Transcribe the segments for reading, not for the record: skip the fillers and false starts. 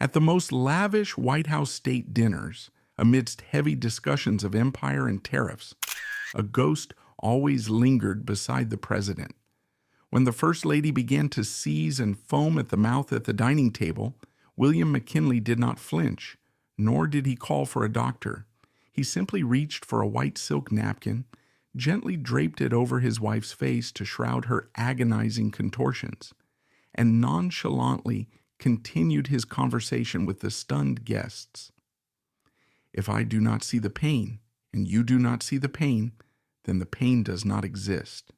At the most lavish White House state dinners, amidst heavy discussions of empire and tariffs, a ghost always lingered beside the president. When the First Lady began to seize and foam at the mouth at the dining table, William McKinley did not flinch, nor did he call for a doctor. He simply reached for a white silk napkin, gently draped it over his wife's face to shroud her agonizing contortions, and nonchalantly continued his conversation with the stunned guests. If I do not see the pain, and you do not see the pain, then the pain does not exist.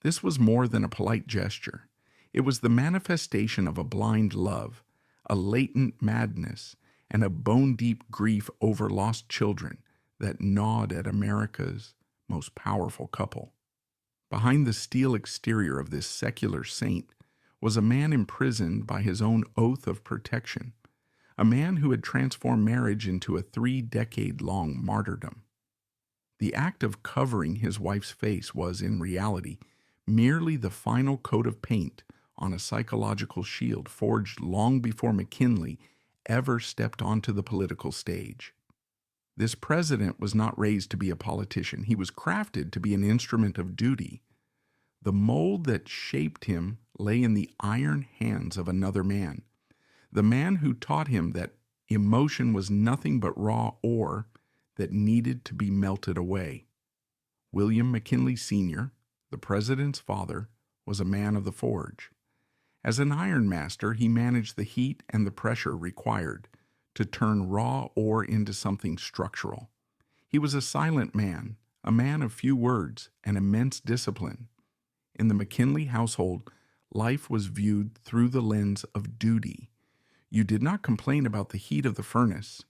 This was more than a polite gesture. It was the manifestation of a blind love, a latent madness, and a bone-deep grief over lost children that gnawed at America's most powerful couple. Behind the steel exterior of this secular saint was a man imprisoned by his own oath of protection, a man who had transformed marriage into a 3-decade-long martyrdom. The act of covering his wife's face was, in reality, merely the final coat of paint on a psychological shield forged long before McKinley ever stepped onto the political stage. This president was not raised to be a politician. He was crafted to be an instrument of duty. The mold that shaped him lay in the iron hands of another man, the man who taught him that emotion was nothing but raw ore that needed to be melted away. William McKinley Sr., the president's father, was a man of the forge. As an iron master, he managed the heat and the pressure required to turn raw ore into something structural. He was a silent man, a man of few words and immense discipline. In the McKinley household, life was viewed through the lens of duty. You did not complain about the heat of the furnace.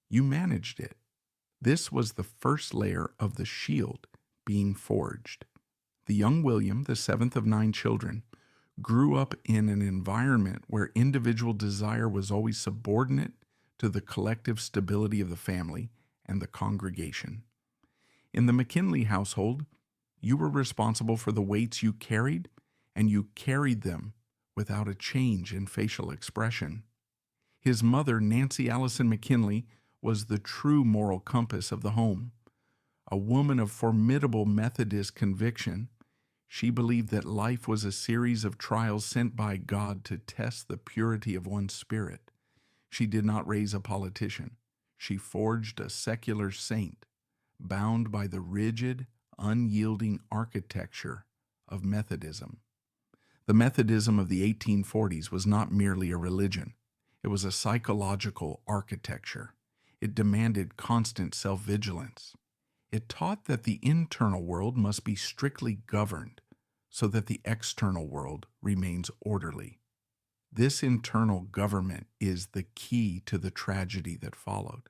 You managed it. This was the first layer of the shield being forged. The young William, the seventh of 9 children, grew up in an environment where individual desire was always subordinate to the collective stability of the family and the congregation. In the McKinley household, you were responsible for the weights you carried, and you carried them without a change in facial expression. His mother, Nancy Allison McKinley, was the true moral compass of the home. A woman of formidable Methodist conviction, she believed that life was a series of trials sent by God to test the purity of one's spirit. She did not raise a politician. She forged a secular saint, bound by the rigid, unyielding architecture of Methodism. The Methodism of the 1840s was not merely a religion. It was a psychological architecture. It demanded constant self-vigilance. It taught that the internal world must be strictly governed so that the external world remains orderly. This internal government is the key to the tragedy that followed.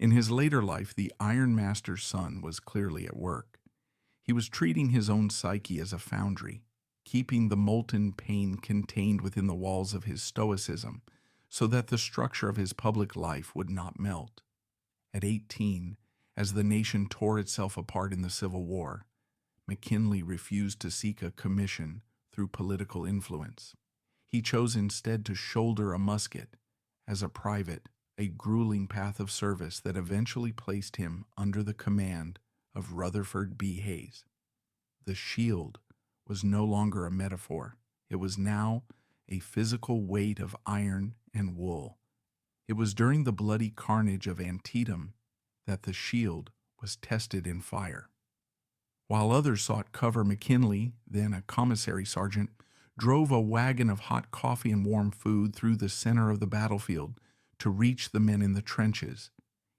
In his later life, the Iron Master's son was clearly at work. He was treating his own psyche as a foundry, keeping the molten pain contained within the walls of his stoicism so that the structure of his public life would not melt. At 18, as the nation tore itself apart in the Civil War, McKinley refused to seek a commission through political influence. He chose instead to shoulder a musket as a private, a grueling path of service that eventually placed him under the command of Rutherford B. Hayes. The shield was no longer a metaphor. It was now a physical weight of iron and wool. It was during the bloody carnage of Antietam that the shield was tested in fire. While others sought cover, McKinley, then a commissary sergeant, drove a wagon of hot coffee and warm food through the center of the battlefield to reach the men in the trenches.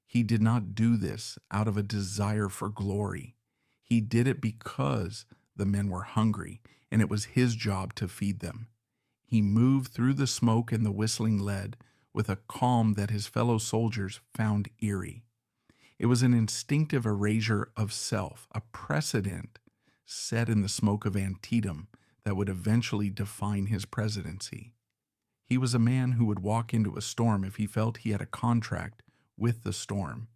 He did not do this out of a desire for glory. He did it because the men were hungry, and it was his job to feed them. He moved through the smoke and the whistling lead with a calm that his fellow soldiers found eerie. It was an instinctive erasure of self, a precedent set in the smoke of Antietam that would eventually define his presidency. He was a man who would walk into a storm if he felt he had a contract with the storm.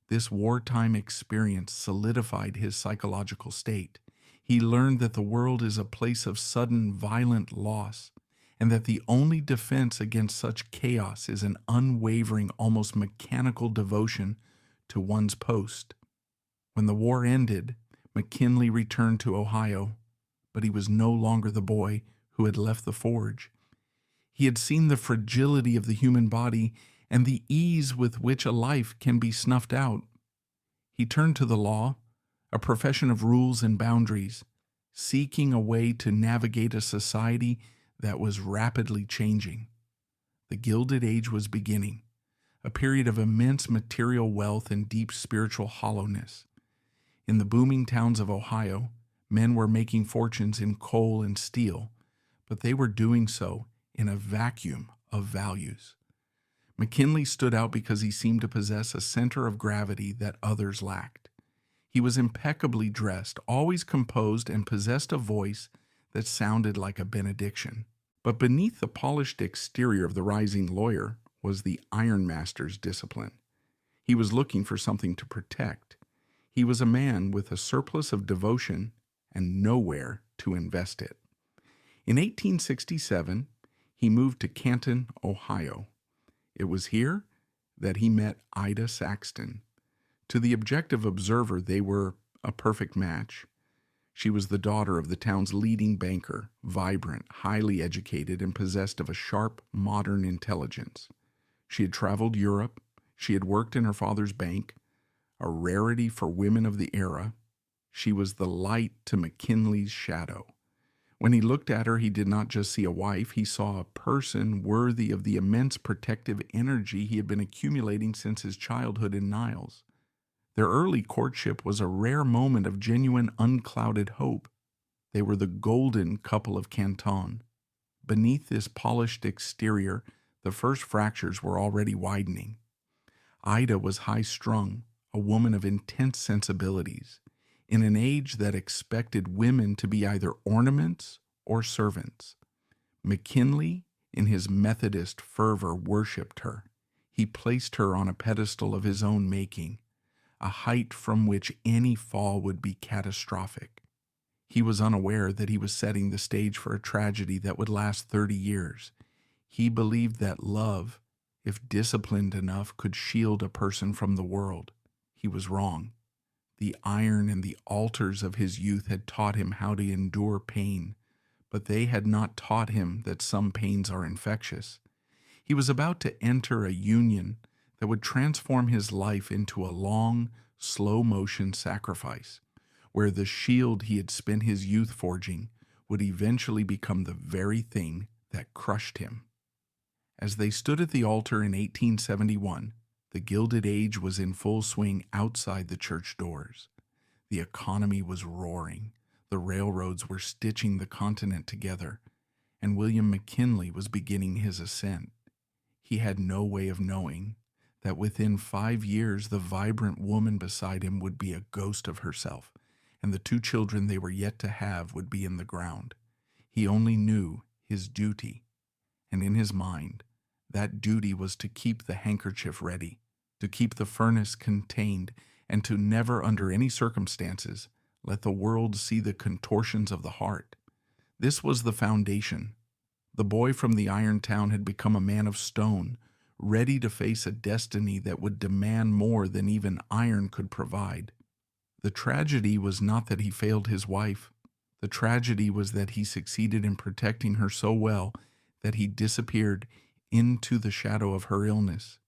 This wartime experience solidified his psychological state. He learned that the world is a place of sudden, violent loss, and that the only defense against such chaos is an unwavering, almost mechanical devotion to one's post. When the war ended, McKinley returned to Ohio, but he was no longer the boy who had left the forge. He had seen the fragility of the human body and the ease with which a life can be snuffed out. He turned to the law, a profession of rules and boundaries, seeking a way to navigate a society that was rapidly changing. The Gilded Age was beginning, a period of immense material wealth and deep spiritual hollowness. In the booming towns of Ohio, men were making fortunes in coal and steel, but they were doing so in a vacuum of values. McKinley stood out because he seemed to possess a center of gravity that others lacked. He was impeccably dressed, always composed, and possessed a voice that sounded like a benediction. But beneath the polished exterior of the rising lawyer was the ironmaster's discipline. He was looking for something to protect. He was a man with a surplus of devotion and nowhere to invest it. In 1867, he moved to Canton, Ohio. It was here that he met Ida Saxton. To the objective observer, they were a perfect match. She was the daughter of the town's leading banker, vibrant, highly educated, and possessed of a sharp, modern intelligence. She had traveled Europe. She had worked in her father's bank, a rarity for women of the era. She was the light to McKinley's shadow. When he looked at her, he did not just see a wife, he saw a person worthy of the immense protective energy he had been accumulating since his childhood in Niles. Their early courtship was a rare moment of genuine, unclouded hope. They were the golden couple of Canton. Beneath this polished exterior, the first fractures were already widening. Ida was high-strung, a woman of intense sensibilities, in an age that expected women to be either ornaments or servants. McKinley, in his Methodist fervor, worshipped her. He placed her on a pedestal of his own making, a height from which any fall would be catastrophic. He was unaware that he was setting the stage for a tragedy that would last 30 years. He believed that love, if disciplined enough, could shield a person from the world. He was wrong. The iron and the altars of his youth had taught him how to endure pain, but they had not taught him that some pains are infectious. He was about to enter a union that would transform his life into a long, slow-motion sacrifice, where the shield he had spent his youth forging would eventually become the very thing that crushed him. As they stood at the altar in 1871, the Gilded Age was in full swing outside the church doors. The economy was roaring, the railroads were stitching the continent together, and William McKinley was beginning his ascent. He had no way of knowing that within 5 years the vibrant woman beside him would be a ghost of herself, and the 2 children they were yet to have would be in the ground. He only knew his duty, and in his mind, that duty was to keep the handkerchief ready, to keep the furnace contained, and to never, under any circumstances, let the world see the contortions of the heart. This was the foundation. The boy from the iron town had become a man of stone, ready to face a destiny that would demand more than even iron could provide. The tragedy was not that he failed his wife. The tragedy was that he succeeded in protecting her so well that he disappeared into the shadow of her illness,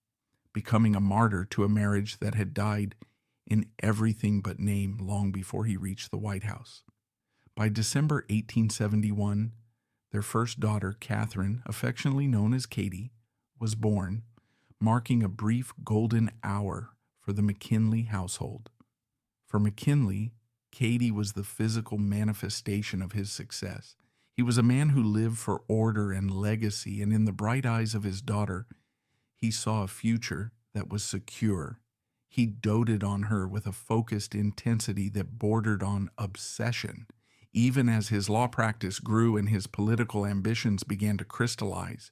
becoming a martyr to a marriage that had died in everything but name long before he reached the White House. By December 1871, their first daughter, Catherine, affectionately known as Katie, was born, marking a brief golden hour for the McKinley household. For McKinley, Katie was the physical manifestation of his success. He was a man who lived for order and legacy, and in the bright eyes of his daughter, he saw a future that was secure. He doted on her with a focused intensity that bordered on obsession. Even as his law practice grew and his political ambitions began to crystallize,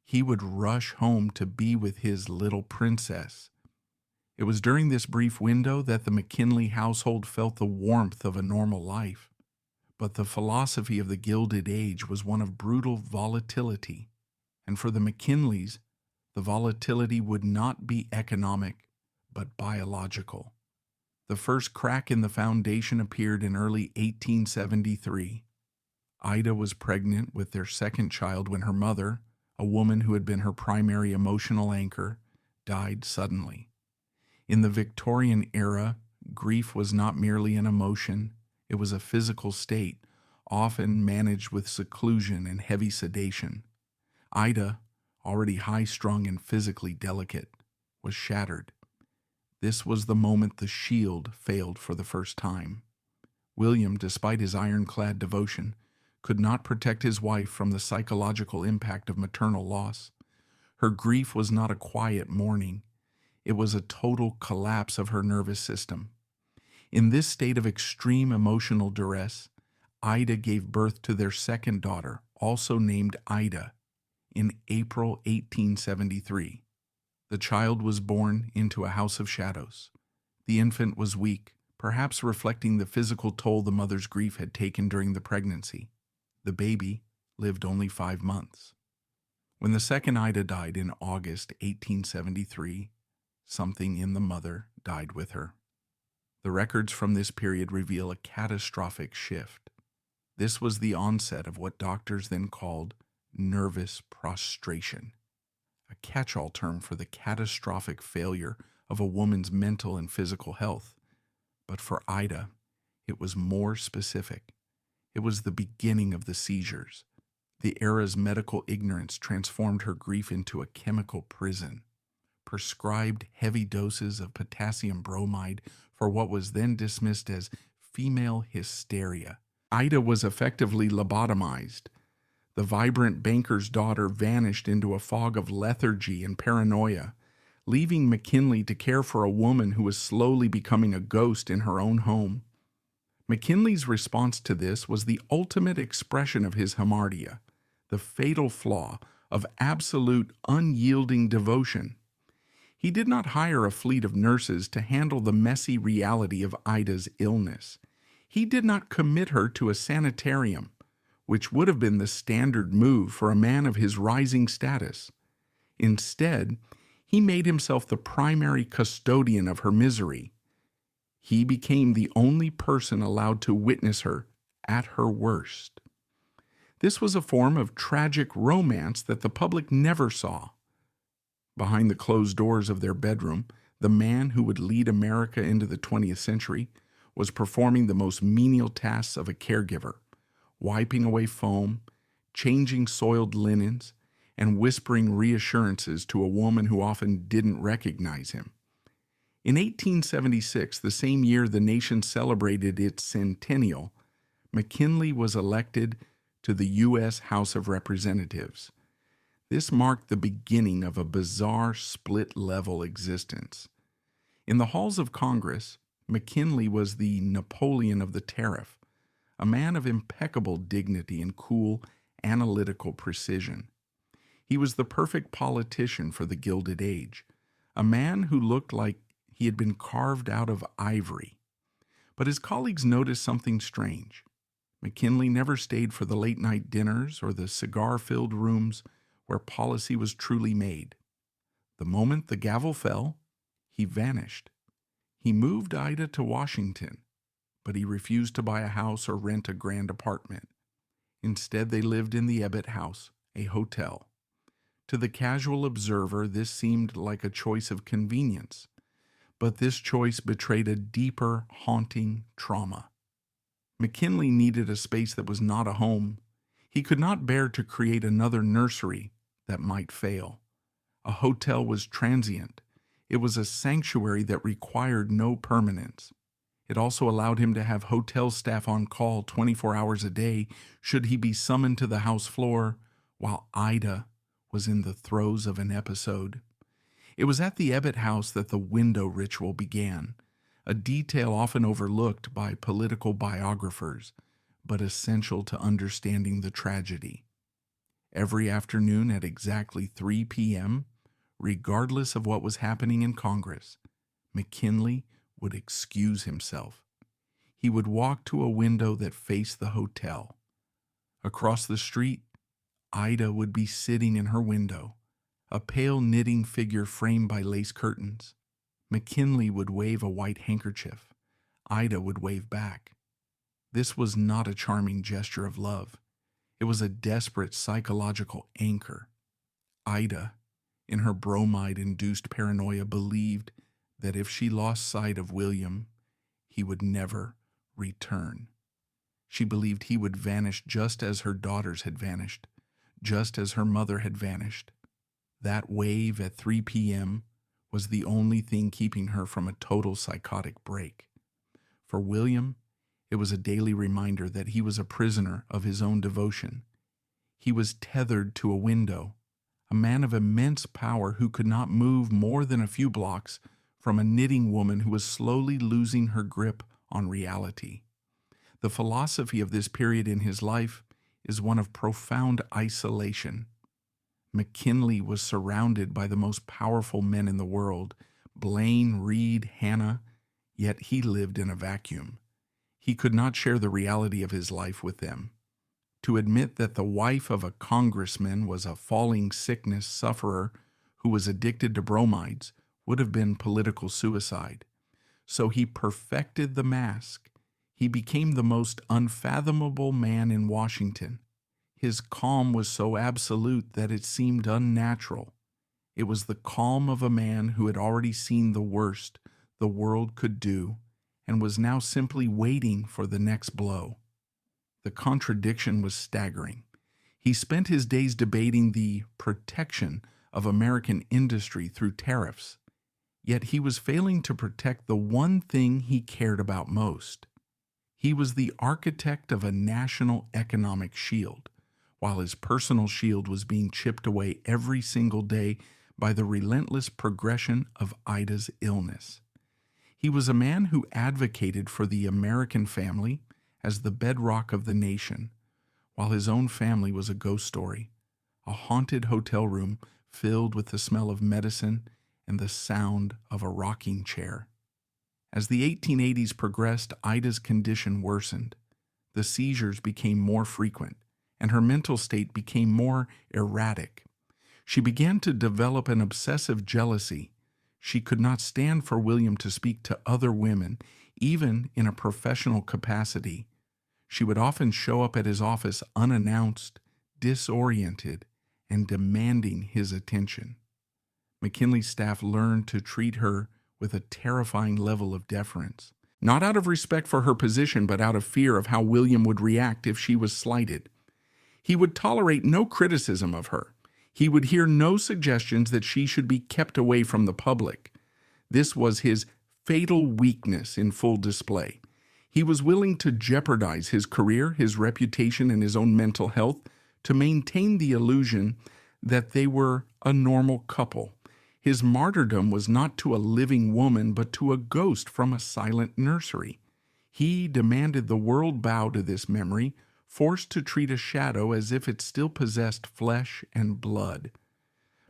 he would rush home to be with his little princess. It was during this brief window that the McKinley household felt the warmth of a normal life. But the philosophy of the Gilded Age was one of brutal volatility, and for the McKinleys, the volatility would not be economic, but biological. The first crack in the foundation appeared in early 1873. Ida was pregnant with their second child when her mother, a woman who had been her primary emotional anchor, died suddenly. In the Victorian era, grief was not merely an emotion, it was a physical state, often managed with seclusion and heavy sedation. Ida, already high-strung and physically delicate, was shattered. This was the moment the shield failed for the first time. William, despite his ironclad devotion, could not protect his wife from the psychological impact of maternal loss. Her grief was not a quiet mourning. It was a total collapse of her nervous system. In this state of extreme emotional duress, Ida gave birth to their second daughter, also named Ida, in April 1873. The child was born into a house of shadows. The infant was weak, perhaps reflecting the physical toll the mother's grief had taken during the pregnancy. The baby lived only 5 months. When the second Ida died in August 1873, something in the mother died with her. The records from this period reveal a catastrophic shift. This was the onset of what doctors then called nervous prostration, a catch-all term for the catastrophic failure of a woman's mental and physical health. But for Ida, it was more specific. It was the beginning of the seizures. The era's medical ignorance transformed her grief into a chemical prison. Prescribed heavy doses of potassium bromide for what was then dismissed as female hysteria. Ida was effectively lobotomized. The vibrant banker's daughter vanished into a fog of lethargy and paranoia, leaving McKinley to care for a woman who was slowly becoming a ghost in her own home. McKinley's response to this was the ultimate expression of his hamartia, the fatal flaw of absolute unyielding devotion. He did not hire a fleet of nurses to handle the messy reality of Ida's illness. He did not commit her to a sanitarium, which would have been the standard move for a man of his rising status. Instead, he made himself the primary custodian of her misery. He became the only person allowed to witness her at her worst. This was a form of tragic romance that the public never saw. Behind the closed doors of their bedroom, the man who would lead America into the 20th century was performing the most menial tasks of a caregiver, wiping away foam, changing soiled linens, and whispering reassurances to a woman who often didn't recognize him. In 1876, the same year the nation celebrated its centennial, McKinley was elected to the U.S. House of Representatives. This marked the beginning of a bizarre split-level existence. In the halls of Congress, McKinley was the Napoleon of the tariff, a man of impeccable dignity and cool, analytical precision. He was the perfect politician for the Gilded Age, a man who looked like he had been carved out of ivory. But his colleagues noticed something strange. McKinley never stayed for the late-night dinners or the cigar-filled rooms where policy was truly made. The moment the gavel fell, he vanished. He moved Ida to Washington, but he refused to buy a house or rent a grand apartment. Instead, they lived in the Ebbett House, a hotel. To the casual observer, this seemed like a choice of convenience, but this choice betrayed a deeper, haunting trauma. McKinley needed a space that was not a home. He could not bear to create another nursery that might fail. A hotel was transient. It was a sanctuary that required no permanence. It also allowed him to have hotel staff on call 24 hours a day should he be summoned to the house floor while Ida was in the throes of an episode. It was at the Ebbett House that the window ritual began, a detail often overlooked by political biographers, but essential to understanding the tragedy. Every afternoon at exactly 3 p.m., regardless of what was happening in Congress, McKinley would excuse himself. He would walk to a window that faced the hotel. Across the street, Ida would be sitting in her window, a pale knitting figure framed by lace curtains. McKinley would wave a white handkerchief. Ida would wave back. This was not a charming gesture of love. It was a desperate psychological anchor. Ida, in her bromide-induced paranoia, believed that if she lost sight of William, he would never return. She believed he would vanish just as her daughters had vanished, just as her mother had vanished. That wave at 3 p.m. was the only thing keeping her from a total psychotic break. For William, it was a daily reminder that he was a prisoner of his own devotion. He was tethered to a window, a man of immense power who could not move more than a few blocks from a knitting woman who was slowly losing her grip on reality. The philosophy of this period in his life is one of profound isolation. McKinley was surrounded by the most powerful men in the world, Blaine, Reed, Hanna, yet he lived in a vacuum. He could not share the reality of his life with them. To admit that the wife of a congressman was a falling sickness sufferer who was addicted to bromides would have been political suicide. So he perfected the mask. He became the most unfathomable man in Washington. His calm was so absolute that it seemed unnatural. It was the calm of a man who had already seen the worst the world could do and was now simply waiting for the next blow. The contradiction was staggering. He spent his days debating the protection of American industry through tariffs, yet he was failing to protect the one thing he cared about most. He was the architect of a national economic shield, while his personal shield was being chipped away every single day by the relentless progression of Ida's illness. He was a man who advocated for the American family as the bedrock of the nation, while his own family was a ghost story, a haunted hotel room filled with the smell of medicine and the sound of a rocking chair. As the 1880s progressed, Ida's condition worsened. The seizures became more frequent, and her mental state became more erratic. She began to develop an obsessive jealousy. She could not stand for William to speak to other women, even in a professional capacity. She would often show up at his office unannounced, disoriented, and demanding his attention. McKinley's staff learned to treat her with a terrifying level of deference, not out of respect for her position, but out of fear of how William would react if she was slighted. He would tolerate no criticism of her. He would hear no suggestions that she should be kept away from the public. This was his fatal weakness in full display. He was willing to jeopardize his career, his reputation, and his own mental health to maintain the illusion that they were a normal couple. His martyrdom was not to a living woman, but to a ghost from a silent nursery. He demanded the world bow to this memory, forced to treat a shadow as if it still possessed flesh and blood.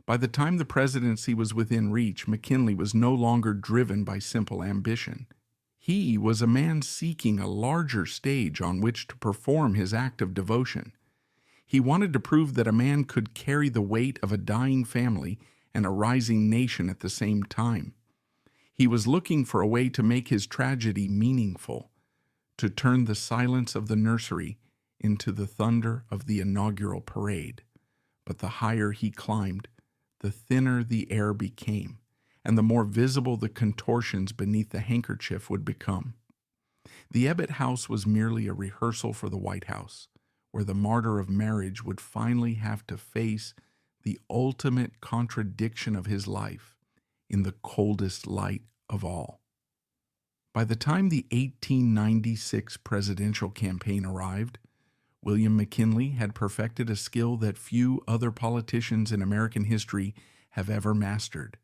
By the time the presidency was within reach, McKinley was no longer driven by simple ambition. He was a man seeking a larger stage on which to perform his act of devotion. He wanted to prove that a man could carry the weight of a dying family and a rising nation at the same time. He was looking for a way to make his tragedy meaningful, to turn the silence of the nursery into the thunder of the inaugural parade. But the higher he climbed, the thinner the air became, and the more visible the contortions beneath the handkerchief would become. The Ebbett House was merely a rehearsal for the White House, where the martyr of marriage would finally have to face the ultimate contradiction of his life in the coldest light of all. By the time the 1896 presidential campaign arrived, William McKinley had perfected a skill that few other politicians in American history have ever mastered: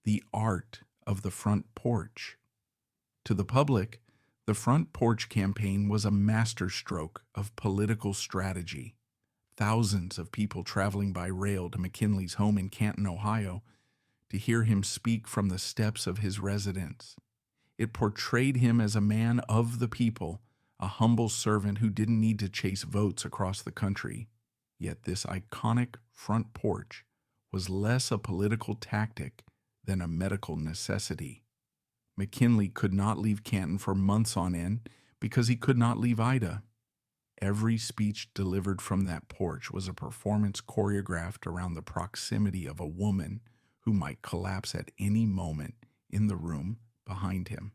the art of the front porch. To the public, the front porch campaign was a masterstroke of political strategy. Thousands of people traveling by rail to McKinley's home in Canton, Ohio, to hear him speak from the steps of his residence. It portrayed him as a man of the people, a humble servant who didn't need to chase votes across the country. Yet this iconic front porch was less a political tactic than a medical necessity. McKinley could not leave Canton for months on end because he could not leave Ida. Every speech delivered from that porch was a performance choreographed around the proximity of a woman who might collapse at any moment in the room behind him.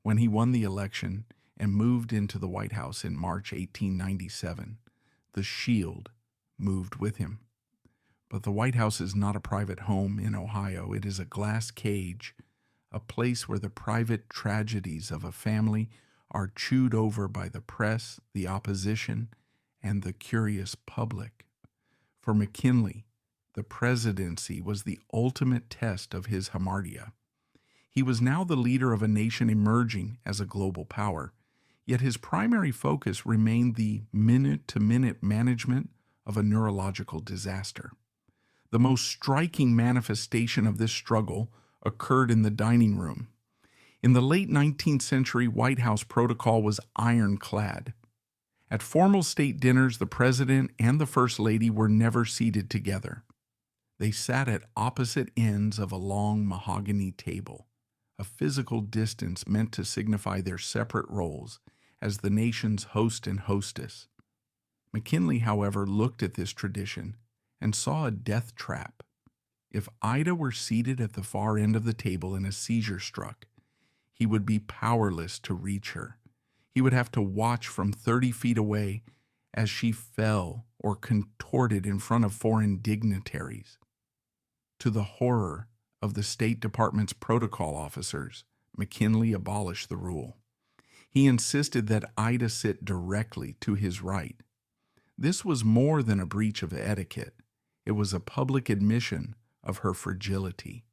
When he won the election and moved into the White House in March 1897, the shield moved with him. But the White House is not a private home in Ohio. It is a glass cage, a place where the private tragedies of a family are chewed over by the press, the opposition, and the curious public. For McKinley, the presidency was the ultimate test of his hamartia. He was now the leader of a nation emerging as a global power, yet his primary focus remained the minute-to-minute management of a neurological disaster. The most striking manifestation of this struggle occurred in the dining room. In the late 19th century, White House protocol was ironclad. At formal state dinners, the president and the first lady were never seated together. They sat at opposite ends of a long mahogany table, a physical distance meant to signify their separate roles as the nation's host and hostess. McKinley, however, looked at this tradition and saw a death trap. If Ida were seated at the far end of the table and a seizure struck, he would be powerless to reach her. He would have to watch from 30 feet away as she fell or contorted in front of foreign dignitaries. To the horror of the State Department's protocol officers, McKinley abolished the rule. He insisted that Ida sit directly to his right. This was more than a breach of etiquette. It was a public admission of her fragility.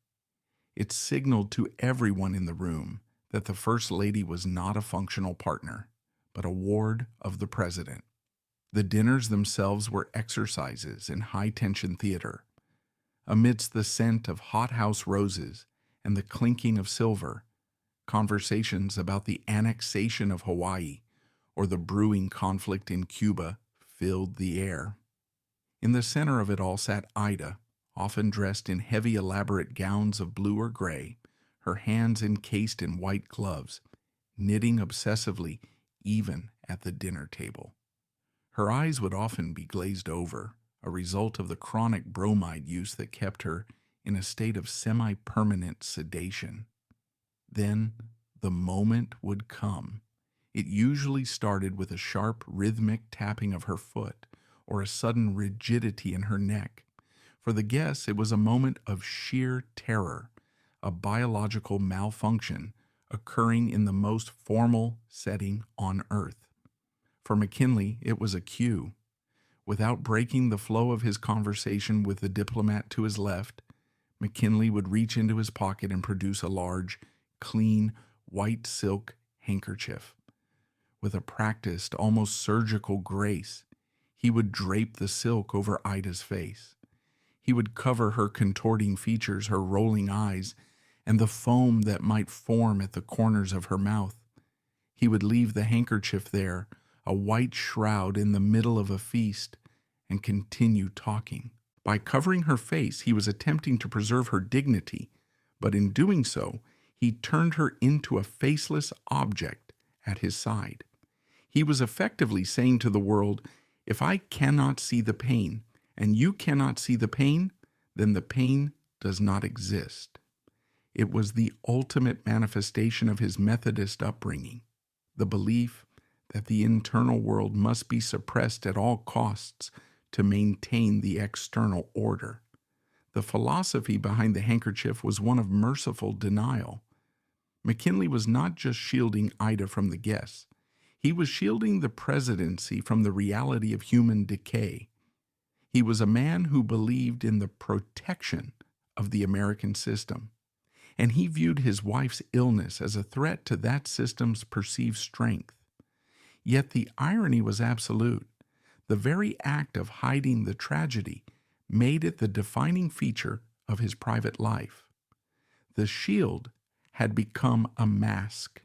It signaled to everyone in the room that the First Lady was not a functional partner, but a ward of the President. The dinners themselves were exercises in high-tension theater. Amidst the scent of hothouse roses and the clinking of silver, conversations about the annexation of Hawaii or the brewing conflict in Cuba filled the air. In the center of it all sat Ida, often dressed in heavy, elaborate gowns of blue or gray, her hands encased in white gloves, knitting obsessively even at the dinner table. Her eyes would often be glazed over, a result of the chronic bromide use that kept her in a state of semi-permanent sedation. Then the moment would come. It usually started with a sharp, rhythmic tapping of her foot or a sudden rigidity in her neck. For the guests, it was a moment of sheer terror, a biological malfunction occurring in the most formal setting on Earth. For McKinley, it was a cue. Without breaking the flow of his conversation with the diplomat to his left, McKinley would reach into his pocket and produce a large, clean, white silk handkerchief. With a practiced, almost surgical grace, he would drape the silk over Ida's face. He would cover her contorting features, her rolling eyes, and the foam that might form at the corners of her mouth. He would leave the handkerchief there, a white shroud in the middle of a feast, and continue talking. By covering her face, he was attempting to preserve her dignity, but in doing so, he turned her into a faceless object at his side. He was effectively saying to the world, if I cannot see the pain, and you cannot see the pain, then the pain does not exist. It was the ultimate manifestation of his Methodist upbringing, the belief that the internal world must be suppressed at all costs to maintain the external order. The philosophy behind the handkerchief was one of merciful denial. McKinley was not just shielding Ida from the guests. He was shielding the presidency from the reality of human decay. He was a man who believed in the protection of the American system, and he viewed his wife's illness as a threat to that system's perceived strength. Yet the irony was absolute. The very act of hiding the tragedy made it the defining feature of his private life. The shield had become a mask.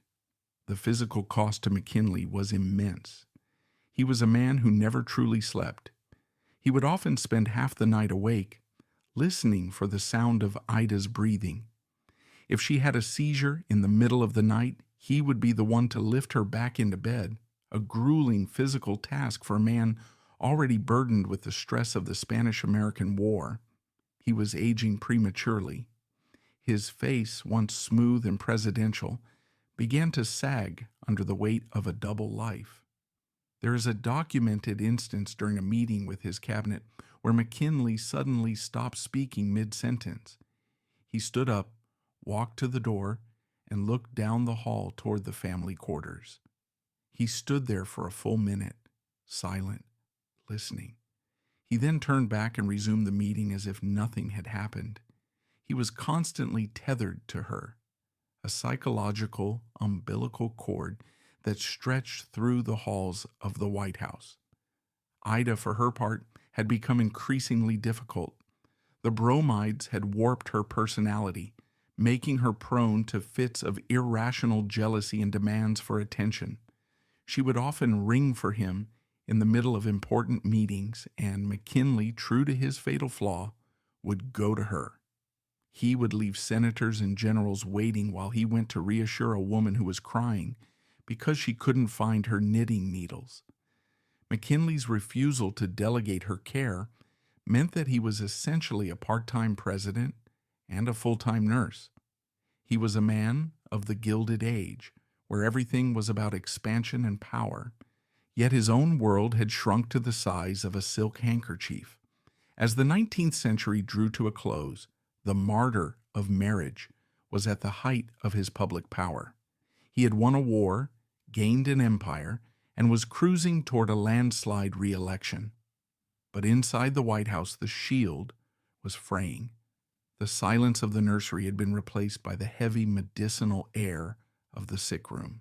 The physical cost to McKinley was immense. He was a man who never truly slept. He would often spend half the night awake, listening for the sound of Ida's breathing. If she had a seizure in the middle of the night, he would be the one to lift her back into bed, a grueling physical task for a man already burdened with the stress of the Spanish-American War. He was aging prematurely. His face, once smooth and presidential, began to sag under the weight of a double life. There is a documented instance during a meeting with his cabinet where McKinley suddenly stopped speaking mid-sentence. He stood up, walked to the door, and looked down the hall toward the family quarters. He stood there for a full minute, silent, listening. He then turned back and resumed the meeting as if nothing had happened. He was constantly tethered to her, a psychological umbilical cord that stretched through the halls of the White House. Ida, for her part, had become increasingly difficult. The bromides had warped her personality, making her prone to fits of irrational jealousy and demands for attention. She would often ring for him in the middle of important meetings, and McKinley, true to his fatal flaw, would go to her. He would leave senators and generals waiting while he went to reassure a woman who was crying because she couldn't find her knitting needles. McKinley's refusal to delegate her care meant that he was essentially a part-time president and a full-time nurse. He was a man of the Gilded Age, where everything was about expansion and power, yet his own world had shrunk to the size of a silk handkerchief. As the 19th century drew to a close, the martyr of marriage was at the height of his public power. He had won a war, gained an empire, and was cruising toward a landslide re-election. But inside the White House, the shield was fraying. The silence of the nursery had been replaced by the heavy medicinal air of the sick room.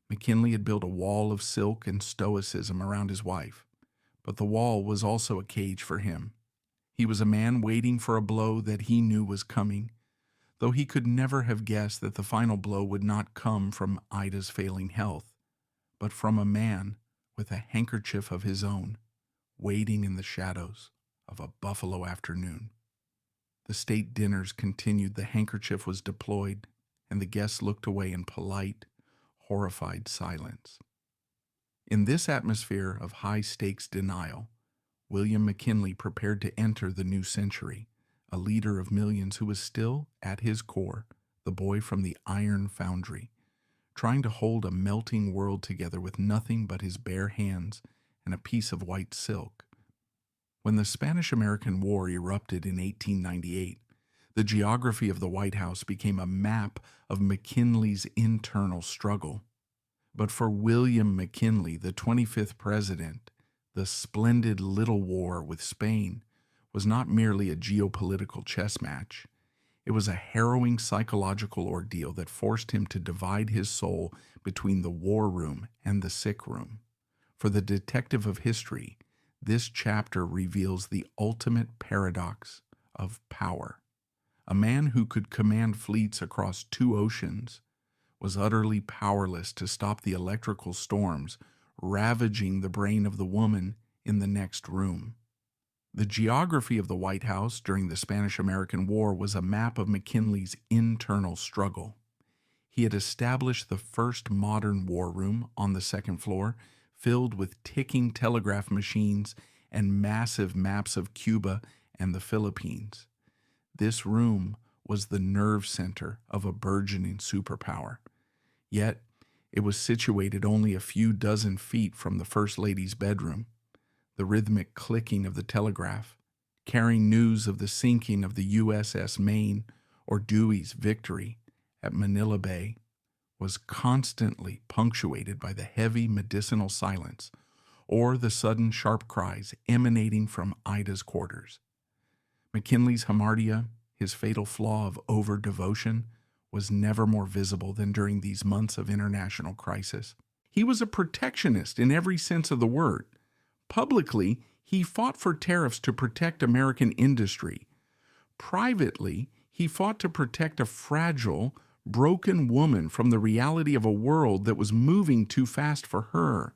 McKinley had built a wall of silk and stoicism around his wife, but the wall was also a cage for him. He was a man waiting for a blow that he knew was coming, though he could never have guessed that the final blow would not come from Ida's failing health, but from a man with a handkerchief of his own, waiting in the shadows of a Buffalo afternoon. The state dinners continued. The handkerchief was deployed, and the guests looked away in polite, horrified silence. In this atmosphere of high-stakes denial, William McKinley prepared to enter the new century, a leader of millions who was still, at his core, the boy from the iron foundry, trying to hold a melting world together with nothing but his bare hands and a piece of white silk. When the Spanish-American War erupted in 1898, the geography of the White House became a map of McKinley's internal struggle. But for William McKinley, the 25th president, the splendid little war with Spain was not merely a geopolitical chess match. It was a harrowing psychological ordeal that forced him to divide his soul between the war room and the sick room. For the detective of history, this chapter reveals the ultimate paradox of power. A man who could command fleets across 2 oceans was utterly powerless to stop the electrical storms ravaging the brain of the woman in the next room. The geography of the White House during the Spanish-American War was a map of McKinley's internal struggle. He had established the first modern war room on the 2nd floor, filled with ticking telegraph machines and massive maps of Cuba and the Philippines. This room was the nerve center of a burgeoning superpower. Yet, it was situated only a few dozen feet from the First Lady's bedroom. The rhythmic clicking of the telegraph, carrying news of the sinking of the USS Maine or Dewey's victory at Manila Bay, was constantly punctuated by the heavy medicinal silence or the sudden sharp cries emanating from Ida's quarters. McKinley's hamartia, his fatal flaw of over-devotion, was never more visible than during these months of international crisis. He was a protectionist in every sense of the word. Publicly, he fought for tariffs to protect American industry. Privately, he fought to protect a fragile, broken woman from the reality of a world that was moving too fast for her.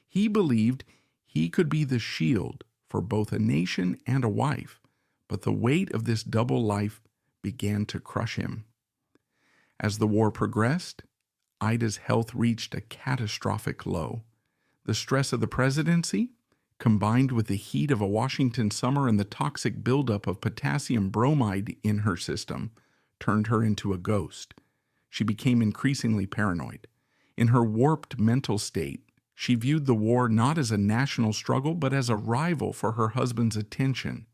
He believed he could be the shield for both a nation and a wife, but the weight of this double life began to crush him. As the war progressed, Ida's health reached a catastrophic low. The stress of the presidency, combined with the heat of a Washington summer and the toxic buildup of potassium bromide in her system, turned her into a ghost. She became increasingly paranoid. In her warped mental state, she viewed the war not as a national struggle, but as a rival for her husband's attention.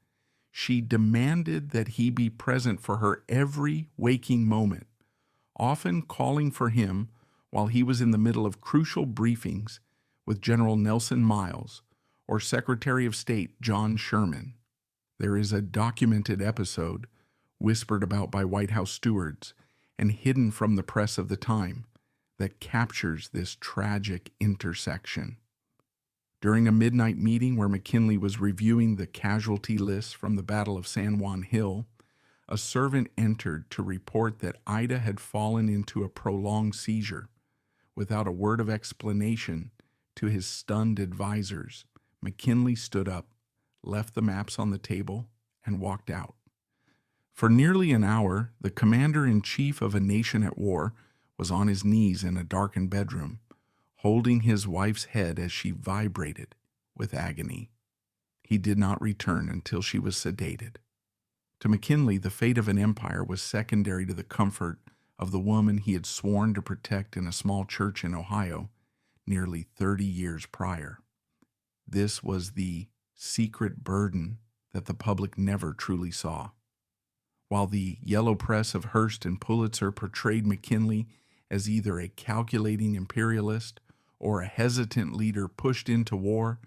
She demanded that he be present for her every waking moment, often calling for him while he was in the middle of crucial briefings with General Nelson Miles or Secretary of State John Sherman. There is a documented episode, whispered about by White House stewards and hidden from the press of the time, that captures this tragic intersection. During a midnight meeting where McKinley was reviewing the casualty lists from the Battle of San Juan Hill, a servant entered to report that Ida had fallen into a prolonged seizure. Without a word of explanation to his stunned advisors, McKinley stood up, left the maps on the table, and walked out. For nearly an hour, the commander-in-chief of a nation at war was on his knees in a darkened bedroom, holding his wife's head as she vibrated with agony. He did not return until she was sedated. To McKinley, the fate of an empire was secondary to the comfort of the woman he had sworn to protect in a small church in Ohio nearly 30 years prior. This was the secret burden that the public never truly saw. While the yellow press of Hearst and Pulitzer portrayed McKinley as either a calculating imperialist or a hesitant leader pushed into war,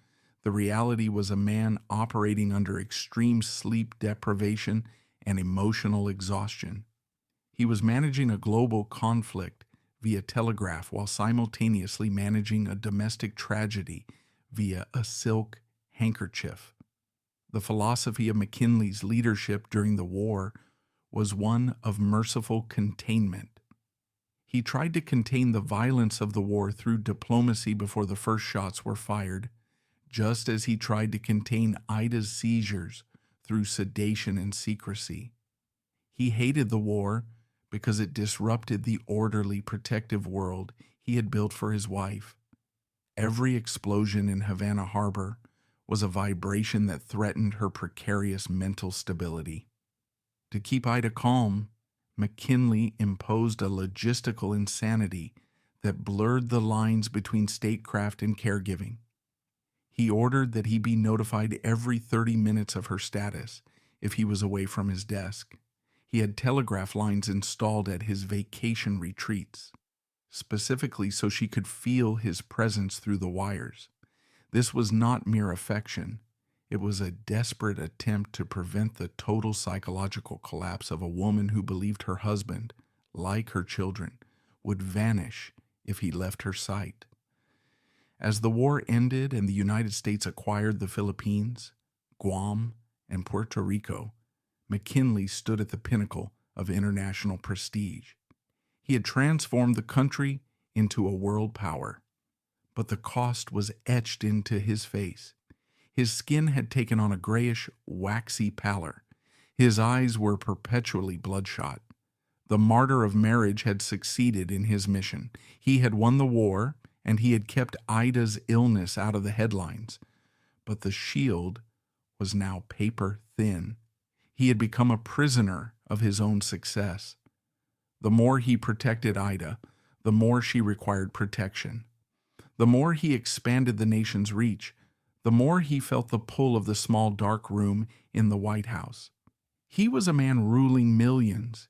the reality was a man operating under extreme sleep deprivation and emotional exhaustion. He was managing a global conflict via telegraph while simultaneously managing a domestic tragedy via a silk handkerchief. The philosophy of McKinley's leadership during the war was one of merciful containment. He tried to contain the violence of the war through diplomacy before the first shots were fired, just as he tried to contain Ida's seizures through sedation and secrecy. He hated the war because it disrupted the orderly, protective world he had built for his wife. Every explosion in Havana Harbor was a vibration that threatened her precarious mental stability. To keep Ida calm, McKinley imposed a logistical insanity that blurred the lines between statecraft and caregiving. He ordered that he be notified every 30 minutes of her status if he was away from his desk. He had telegraph lines installed at his vacation retreats, specifically so she could feel his presence through the wires. This was not mere affection. It was a desperate attempt to prevent the total psychological collapse of a woman who believed her husband, like her children, would vanish if he left her sight. As the war ended and the United States acquired the Philippines, Guam, and Puerto Rico, McKinley stood at the pinnacle of international prestige. He had transformed the country into a world power, but the cost was etched into his face. His skin had taken on a grayish, waxy pallor. His eyes were perpetually bloodshot. The martyr of marriage had succeeded in his mission. He had won the war, and he had kept Ida's illness out of the headlines. But the shield was now paper thin. He had become a prisoner of his own success. The more he protected Ida, the more she required protection. The more he expanded the nation's reach, the more he felt the pull of the small dark room in the White House. He was a man ruling millions,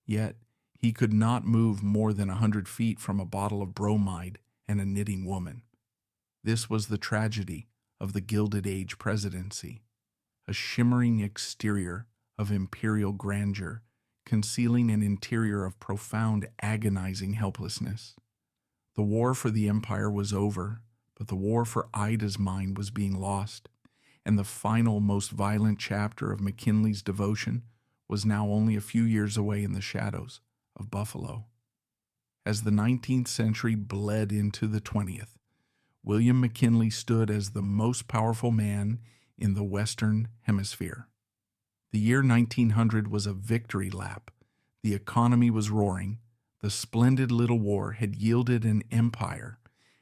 yet he could not move more than 100 feet from a bottle of bromide and a knitting woman. This was the tragedy of the Gilded Age presidency, a shimmering exterior of imperial grandeur, concealing an interior of profound, agonizing helplessness. The war for the empire was over, but the war for Ida's mind was being lost, and the final, most violent chapter of McKinley's devotion was now only a few years away in the shadows of Buffalo. As the 19th century bled into the 20th, William McKinley stood as the most powerful man in the Western Hemisphere. The year 1900 was a victory lap. The economy was roaring. The splendid little war had yielded an empire,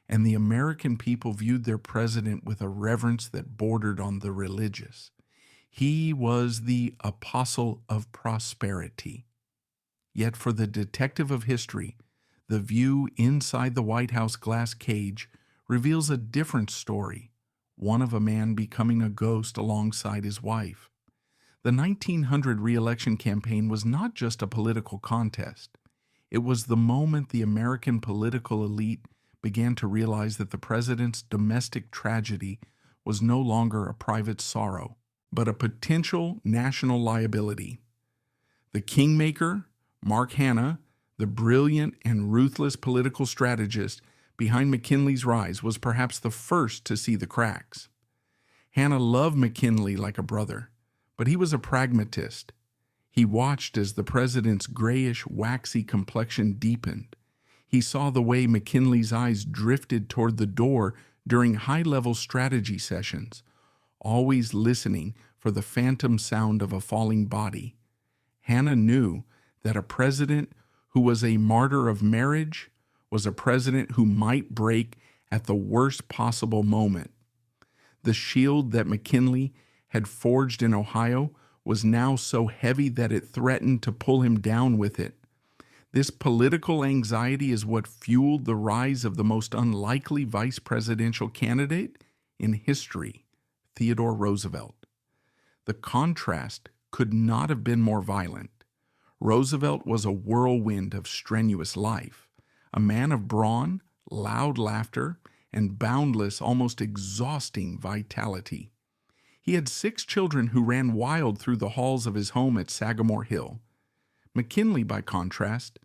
and the American people viewed their president with a reverence that bordered on the religious. He was the apostle of prosperity. Yet for the detective of history, the view inside the White House glass cage reveals a different story, one of a man becoming a ghost alongside his wife. The 1900 re-election campaign was not just a political contest. It was the moment the American political elite began to realize that the president's domestic tragedy was no longer a private sorrow, but a potential national liability. The kingmaker, Mark Hanna, the brilliant and ruthless political strategist behind McKinley's rise, was perhaps the first to see the cracks. Hanna loved McKinley like a brother, but he was a pragmatist. He watched as the president's grayish, waxy complexion deepened. He saw the way McKinley's eyes drifted toward the door during high-level strategy sessions, always listening for the phantom sound of a falling body. Hanna knew that a president who was a martyr of marriage was a president who might break at the worst possible moment. The shield that McKinley had forged in Ohio was now so heavy that it threatened to pull him down with it. This political anxiety is what fueled the rise of the most unlikely vice presidential candidate in history, Theodore Roosevelt. The contrast could not have been more violent. Roosevelt was a whirlwind of strenuous life, a man of brawn, loud laughter, and boundless, almost exhausting vitality. He had 6 children who ran wild through the halls of his home at Sagamore Hill. McKinley, by contrast,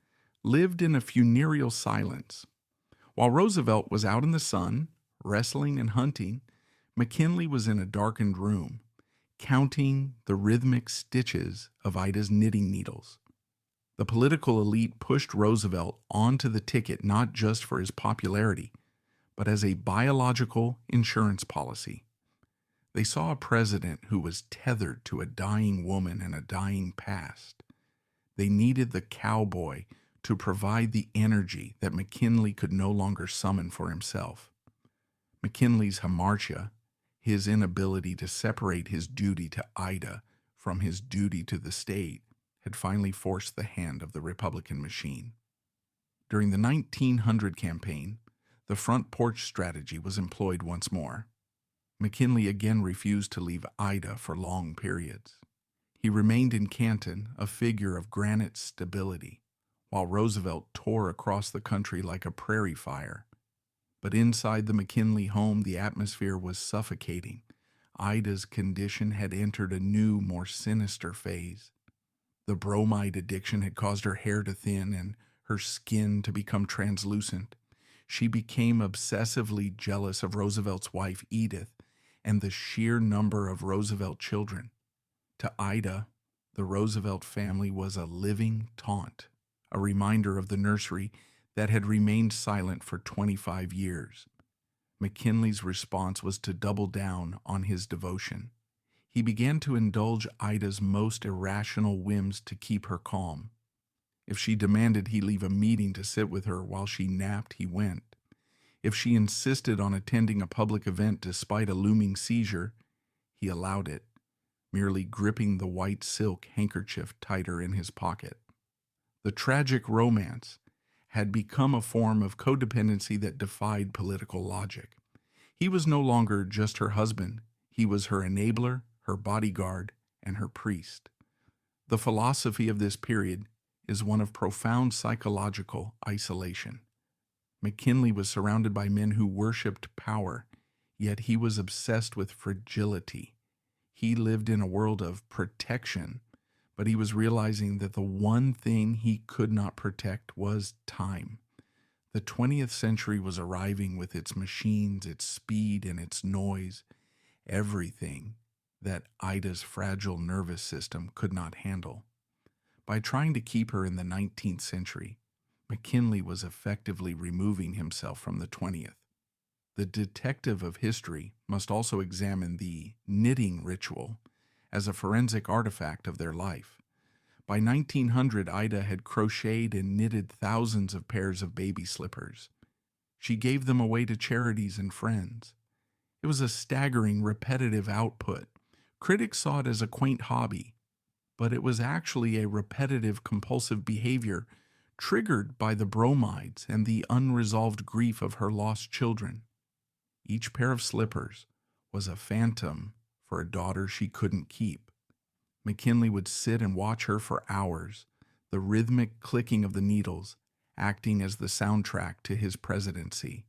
lived in a funereal silence. While Roosevelt was out in the sun, wrestling and hunting, McKinley was in a darkened room, counting the rhythmic stitches of Ida's knitting needles. The political elite pushed Roosevelt onto the ticket not just for his popularity, but as a biological insurance policy. They saw a president who was tethered to a dying woman and a dying past. They needed the cowboy to provide the energy that McKinley could no longer summon for himself. McKinley's hamartia, his inability to separate his duty to Ida from his duty to the state, had finally forced the hand of the Republican machine. During the 1900 campaign, the front porch strategy was employed once more. McKinley again refused to leave Ida for long periods. He remained in Canton, a figure of granite stability, while Roosevelt tore across the country like a prairie fire. But inside the McKinley home, the atmosphere was suffocating. Ida's condition had entered a new, more sinister phase. The bromide addiction had caused her hair to thin and her skin to become translucent. She became obsessively jealous of Roosevelt's wife, Edith, and the sheer number of Roosevelt children. To Ida, the Roosevelt family was a living taunt, a reminder of the nursery that had remained silent for 25 years. McKinley's response was to double down on his devotion. He began to indulge Ida's most irrational whims to keep her calm. If she demanded he leave a meeting to sit with her while she napped, he went. If she insisted on attending a public event despite a looming seizure, he allowed it, merely gripping the white silk handkerchief tighter in his pocket. The tragic romance had become a form of codependency that defied political logic. He was no longer just her husband. He was her enabler, her bodyguard, and her priest. The philosophy of this period is one of profound psychological isolation. McKinley was surrounded by men who worshipped power, yet he was obsessed with fragility. He lived in a world of protection, but he was realizing that the one thing he could not protect was time. The 20th century was arriving with its machines, its speed, and its noise, everything that Ida's fragile nervous system could not handle. By trying to keep her in the 19th century, McKinley was effectively removing himself from the 20th. The detective of history must also examine the knitting ritual as a forensic artifact of their life. By 1900, Ida had crocheted and knitted thousands of pairs of baby slippers. She gave them away to charities and friends. It was a staggering, repetitive output. Critics saw it as a quaint hobby, but it was actually a repetitive, compulsive behavior triggered by the bromides and the unresolved grief of her lost children. Each pair of slippers was a phantom for a daughter she couldn't keep. McKinley would sit and watch her for hours, the rhythmic clicking of the needles acting as the soundtrack to his presidency.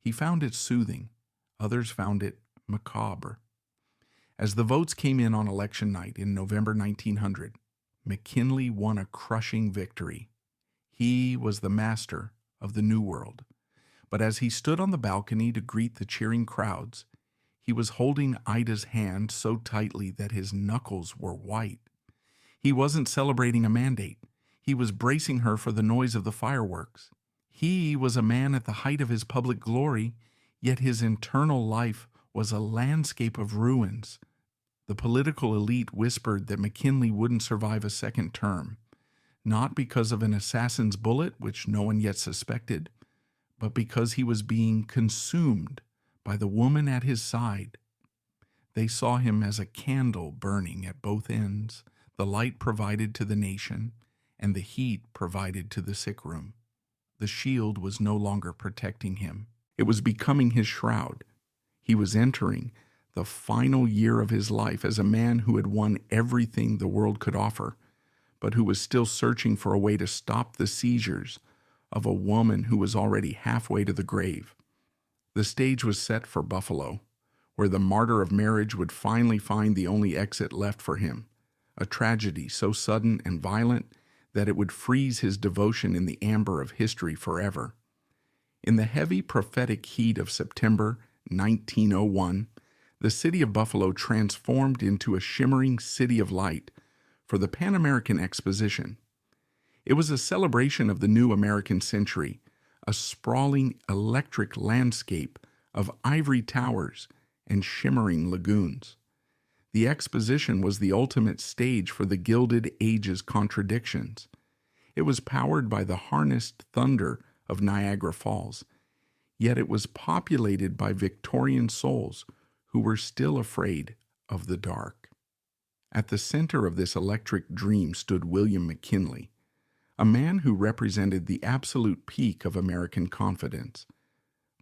He found it soothing. Others found it macabre. As the votes came in on election night in November 1900, McKinley won a crushing victory. He was the master of the New World. But as he stood on the balcony to greet the cheering crowds, he was holding Ida's hand so tightly that his knuckles were white. He wasn't celebrating a mandate. He was bracing her for the noise of the fireworks. He was a man at the height of his public glory, yet his internal life was a landscape of ruins. The political elite whispered that McKinley wouldn't survive a second term, not because of an assassin's bullet, which no one yet suspected, but because he was being consumed by the woman at his side. They saw him as a candle burning at both ends, the light provided to the nation and the heat provided to the sick room. The shield was no longer protecting him. It was becoming his shroud. He was entering the final year of his life as a man who had won everything the world could offer, but who was still searching for a way to stop the seizures of a woman who was already halfway to the grave. The stage was set for Buffalo, where the martyr of marriage would finally find the only exit left for him, a tragedy so sudden and violent that it would freeze his devotion in the amber of history forever. In the heavy prophetic heat of September 1901, the city of Buffalo transformed into a shimmering city of light for the Pan American Exposition. It was a celebration of the new American century, a sprawling electric landscape of ivory towers and shimmering lagoons. The exposition was the ultimate stage for the Gilded Age's contradictions. It was powered by the harnessed thunder of Niagara Falls, yet it was populated by Victorian souls who were still afraid of the dark. At the center of this electric dream stood William McKinley, a man who represented the absolute peak of American confidence,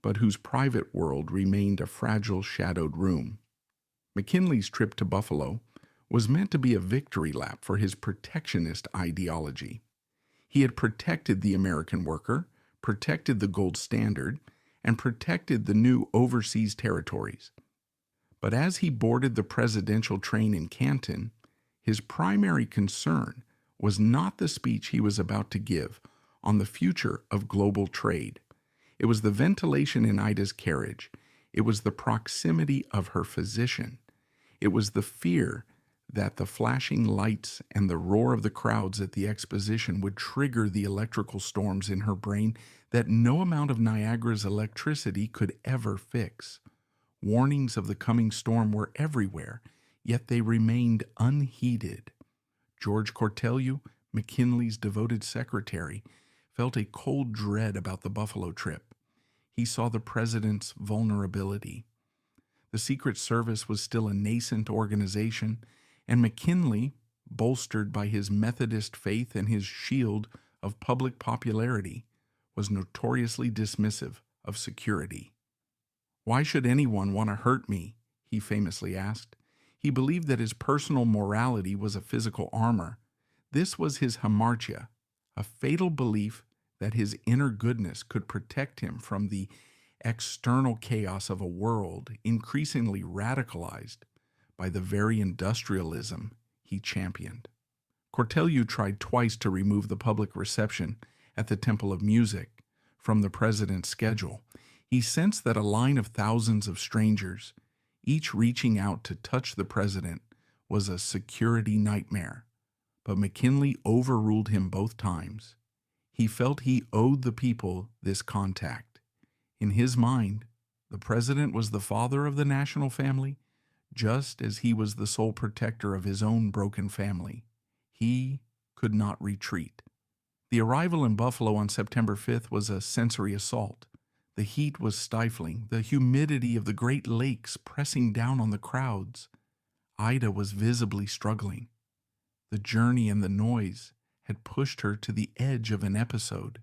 but whose private world remained a fragile, shadowed room. McKinley's trip to Buffalo was meant to be a victory lap for his protectionist ideology. He had protected the American worker, protected the gold standard, and protected the new overseas territories. But as he boarded the presidential train in Canton, his primary concern was not the speech he was about to give on the future of global trade. It was the ventilation in Ida's carriage. It was the proximity of her physician. It was the fear that the flashing lights and the roar of the crowds at the exposition would trigger the electrical storms in her brain that no amount of Niagara's electricity could ever fix. Warnings of the coming storm were everywhere, yet they remained unheeded. George Cortelyou, McKinley's devoted secretary, felt a cold dread about the Buffalo trip. He saw the president's vulnerability. The Secret Service was still a nascent organization, and McKinley, bolstered by his Methodist faith and his shield of public popularity, was notoriously dismissive of security. "Why should anyone want to hurt me?" he famously asked. He believed that his personal morality was a physical armor. This was his hamartia, a fatal belief that his inner goodness could protect him from the external chaos of a world increasingly radicalized by the very industrialism he championed. Cortelyou tried twice to remove the public reception at the Temple of Music from the president's schedule. He sensed that a line of thousands of strangers, each reaching out to touch the president, was a security nightmare. But McKinley overruled him both times. He felt he owed the people this contact. In his mind, the president was the father of the national family, just as he was the sole protector of his own broken family. He could not retreat. The arrival in Buffalo on September 5th was a sensory assault. The heat was stifling, the humidity of the Great Lakes pressing down on the crowds. Ida was visibly struggling. The journey and the noise had pushed her to the edge of an episode.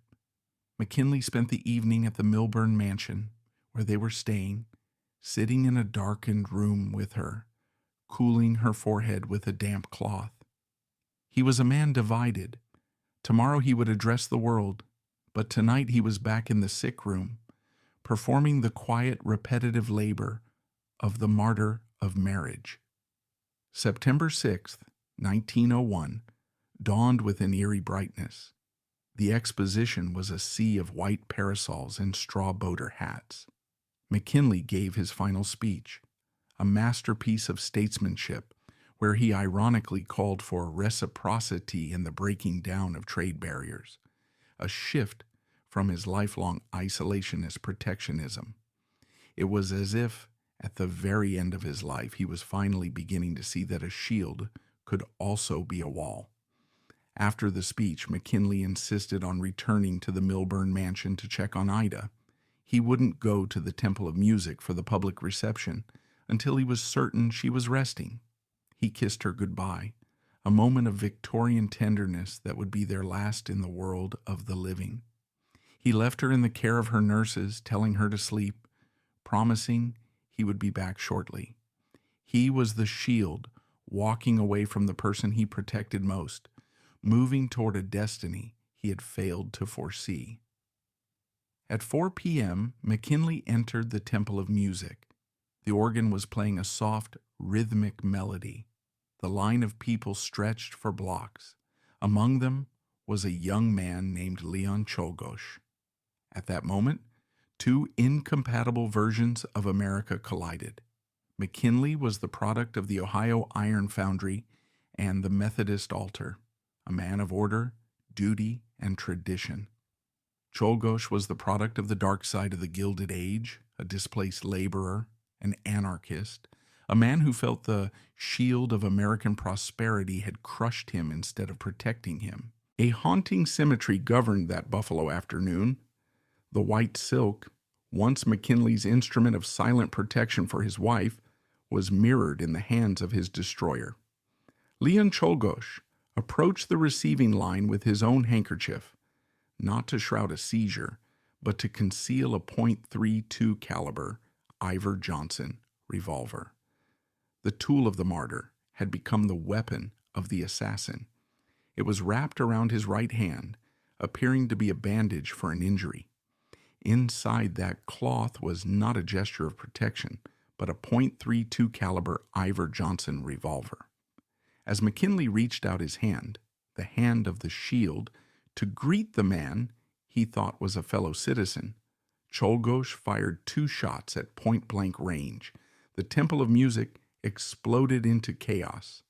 McKinley spent the evening at the Milburn mansion, where they were staying, sitting in a darkened room with her, cooling her forehead with a damp cloth. He was a man divided. Tomorrow he would address the world, but tonight he was back in the sick room, performing the quiet, repetitive labor of the martyr of marriage. September 6th, 1901, dawned with an eerie brightness. The exposition was a sea of white parasols and straw boater hats. McKinley gave his final speech, a masterpiece of statesmanship, where he ironically called for reciprocity in the breaking down of trade barriers, a shift from his lifelong isolationist protectionism. It was as if, at the very end of his life, he was finally beginning to see that a shield could also be a wall. After the speech, McKinley insisted on returning to the Milburn mansion to check on Ida. He wouldn't go to the Temple of Music for the public reception until he was certain she was resting. He kissed her goodbye, a moment of Victorian tenderness that would be their last in the world of the living. He left her in the care of her nurses, telling her to sleep, promising he would be back shortly. He was the shield, walking away from the person he protected most, moving toward a destiny he had failed to foresee. At 4 p.m., McKinley entered the Temple of Music. The organ was playing a soft, rhythmic melody. The line of people stretched for blocks. Among them was a young man named Leon Czolgosz. At that moment, two incompatible versions of America collided. McKinley was the product of the Ohio Iron Foundry and the Methodist altar, a man of order, duty, and tradition. Czolgosz was the product of the dark side of the Gilded Age, a displaced laborer, an anarchist, a man who felt the shield of American prosperity had crushed him instead of protecting him. A haunting symmetry governed that Buffalo afternoon. The white silk, once McKinley's instrument of silent protection for his wife, was mirrored in the hands of his destroyer. Leon Czolgosz approached the receiving line with his own handkerchief, not to shroud a seizure, but to conceal a .32 caliber Iver Johnson revolver. The tool of the martyr had become the weapon of the assassin. It was wrapped around his right hand, appearing to be a bandage for an injury. Inside that cloth was not a gesture of protection, but a .32 caliber Iver Johnson revolver. As McKinley reached out his hand, the hand of the shield, to greet the man he thought was a fellow citizen, Czolgosz fired 2 shots at point-blank range. The Temple of Music exploded into chaos.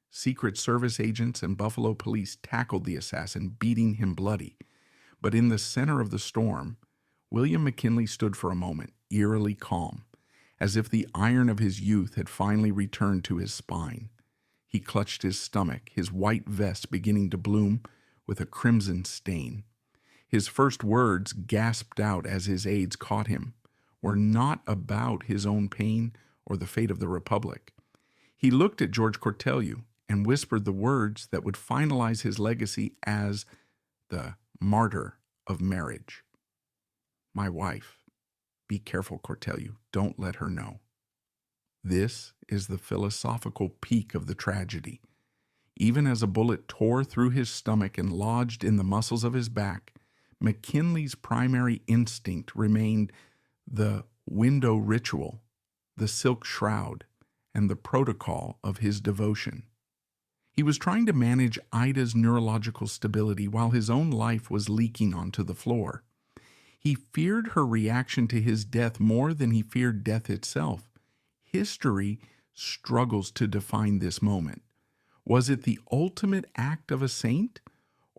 Secret Service agents and Buffalo police tackled the assassin, beating him bloody. But in the center of the storm, William McKinley stood for a moment, eerily calm, as if the iron of his youth had finally returned to his spine. He clutched his stomach, his white vest beginning to bloom with a crimson stain. His first words, gasped out as his aides caught him, were not about his own pain or the fate of the Republic. He looked at George Cortelyou and whispered the words that would finalize his legacy as the martyr of marriage. My wife, be careful, Cortelyou, don't let her know. This is the philosophical peak of the tragedy. Even as a bullet tore through his stomach and lodged in the muscles of his back, McKinley's primary instinct remained the window ritual, the silk shroud, and the protocol of his devotion. He was trying to manage Ida's neurological stability while his own life was leaking onto the floor. He feared her reaction to his death more than he feared death itself. History struggles to define this moment. Was it the ultimate act of a saint,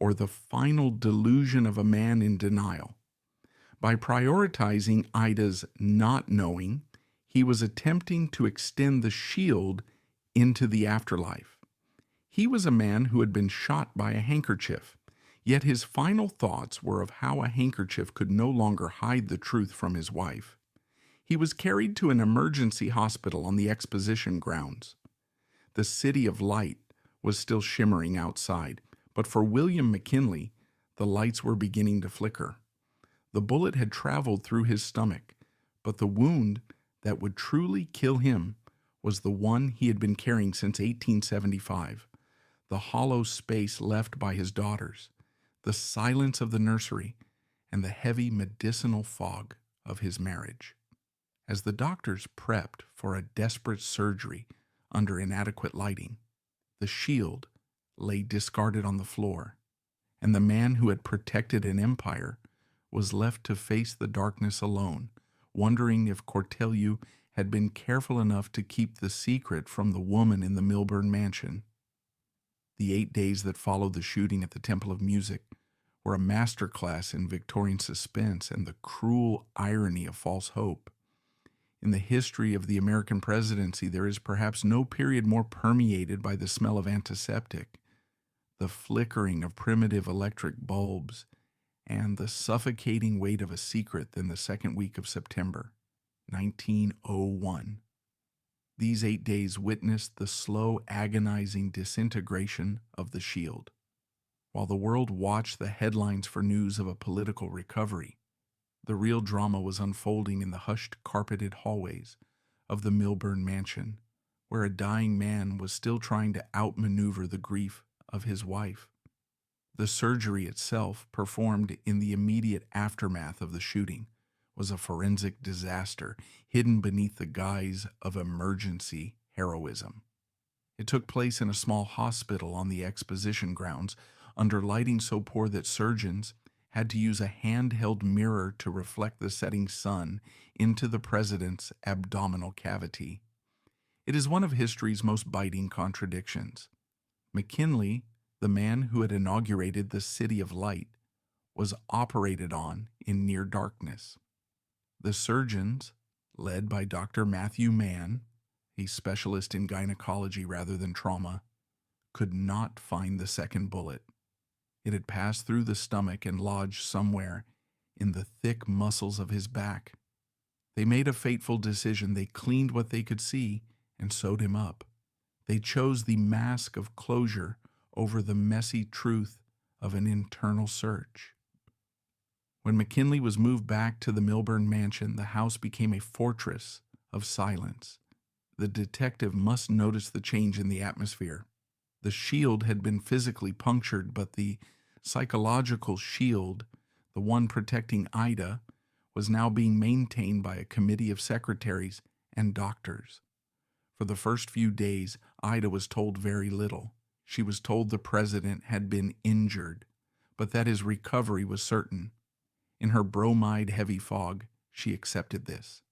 or the final delusion of a man in denial. By prioritizing Ida's not knowing, he was attempting to extend the shield into the afterlife. He was a man who had been shot by a handkerchief, yet his final thoughts were of how a handkerchief could no longer hide the truth from his wife. He was carried to an emergency hospital on the exposition grounds. The city of light was still shimmering outside, but for William McKinley, the lights were beginning to flicker. The bullet had traveled through his stomach, but the wound that would truly kill him was the one he had been carrying since 1875, the hollow space left by his daughters, the silence of the nursery, and the heavy medicinal fog of his marriage. As the doctors prepped for a desperate surgery under inadequate lighting, the shield lay discarded on the floor, and the man who had protected an empire was left to face the darkness alone, wondering if Cortelyou had been careful enough to keep the secret from the woman in the Milburn mansion. The 8 days that followed the shooting at the Temple of Music were a masterclass in Victorian suspense and the cruel irony of false hope. In the history of the American presidency, there is perhaps no period more permeated by the smell of antiseptic, the flickering of primitive electric bulbs, and the suffocating weight of a secret than the second week of September, 1901. These 8 days witnessed the slow, agonizing disintegration of the shield. While the world watched the headlines for news of a political recovery, the real drama was unfolding in the hushed, carpeted hallways of the Milburn mansion, where a dying man was still trying to outmaneuver the grief of his wife. The surgery itself, performed in the immediate aftermath of the shooting, was a forensic disaster hidden beneath the guise of emergency heroism. It took place in a small hospital on the exposition grounds, under lighting so poor that surgeons had to use a handheld mirror to reflect the setting sun into the president's abdominal cavity. It is one of history's most biting contradictions. McKinley, the man who had inaugurated the City of Light, was operated on in near darkness. The surgeons, led by Dr. Matthew Mann, a specialist in gynecology rather than trauma, could not find the second bullet. It had passed through the stomach and lodged somewhere in the thick muscles of his back. They made a fateful decision. They cleaned what they could see and sewed him up. They chose the mask of closure over the messy truth of an internal search. When McKinley was moved back to the Milburn mansion, the house became a fortress of silence. The detective must notice the change in the atmosphere. The shield had been physically punctured, but the psychological shield, the one protecting Ida, was now being maintained by a committee of secretaries and doctors. For the first few days, Ida was told very little. She was told the president had been injured, but that his recovery was certain. In her bromide-heavy fog, she accepted this.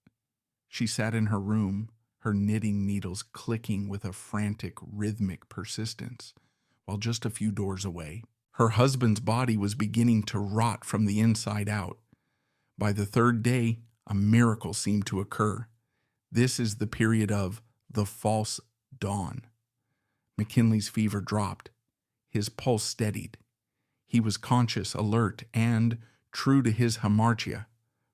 She sat in her room, her knitting needles clicking with a frantic, rhythmic persistence, while just a few doors away, her husband's body was beginning to rot from the inside out. By the third day, a miracle seemed to occur. This is the period of the false dawn. McKinley's fever dropped. His pulse steadied. He was conscious, alert, and, true to his hamartia,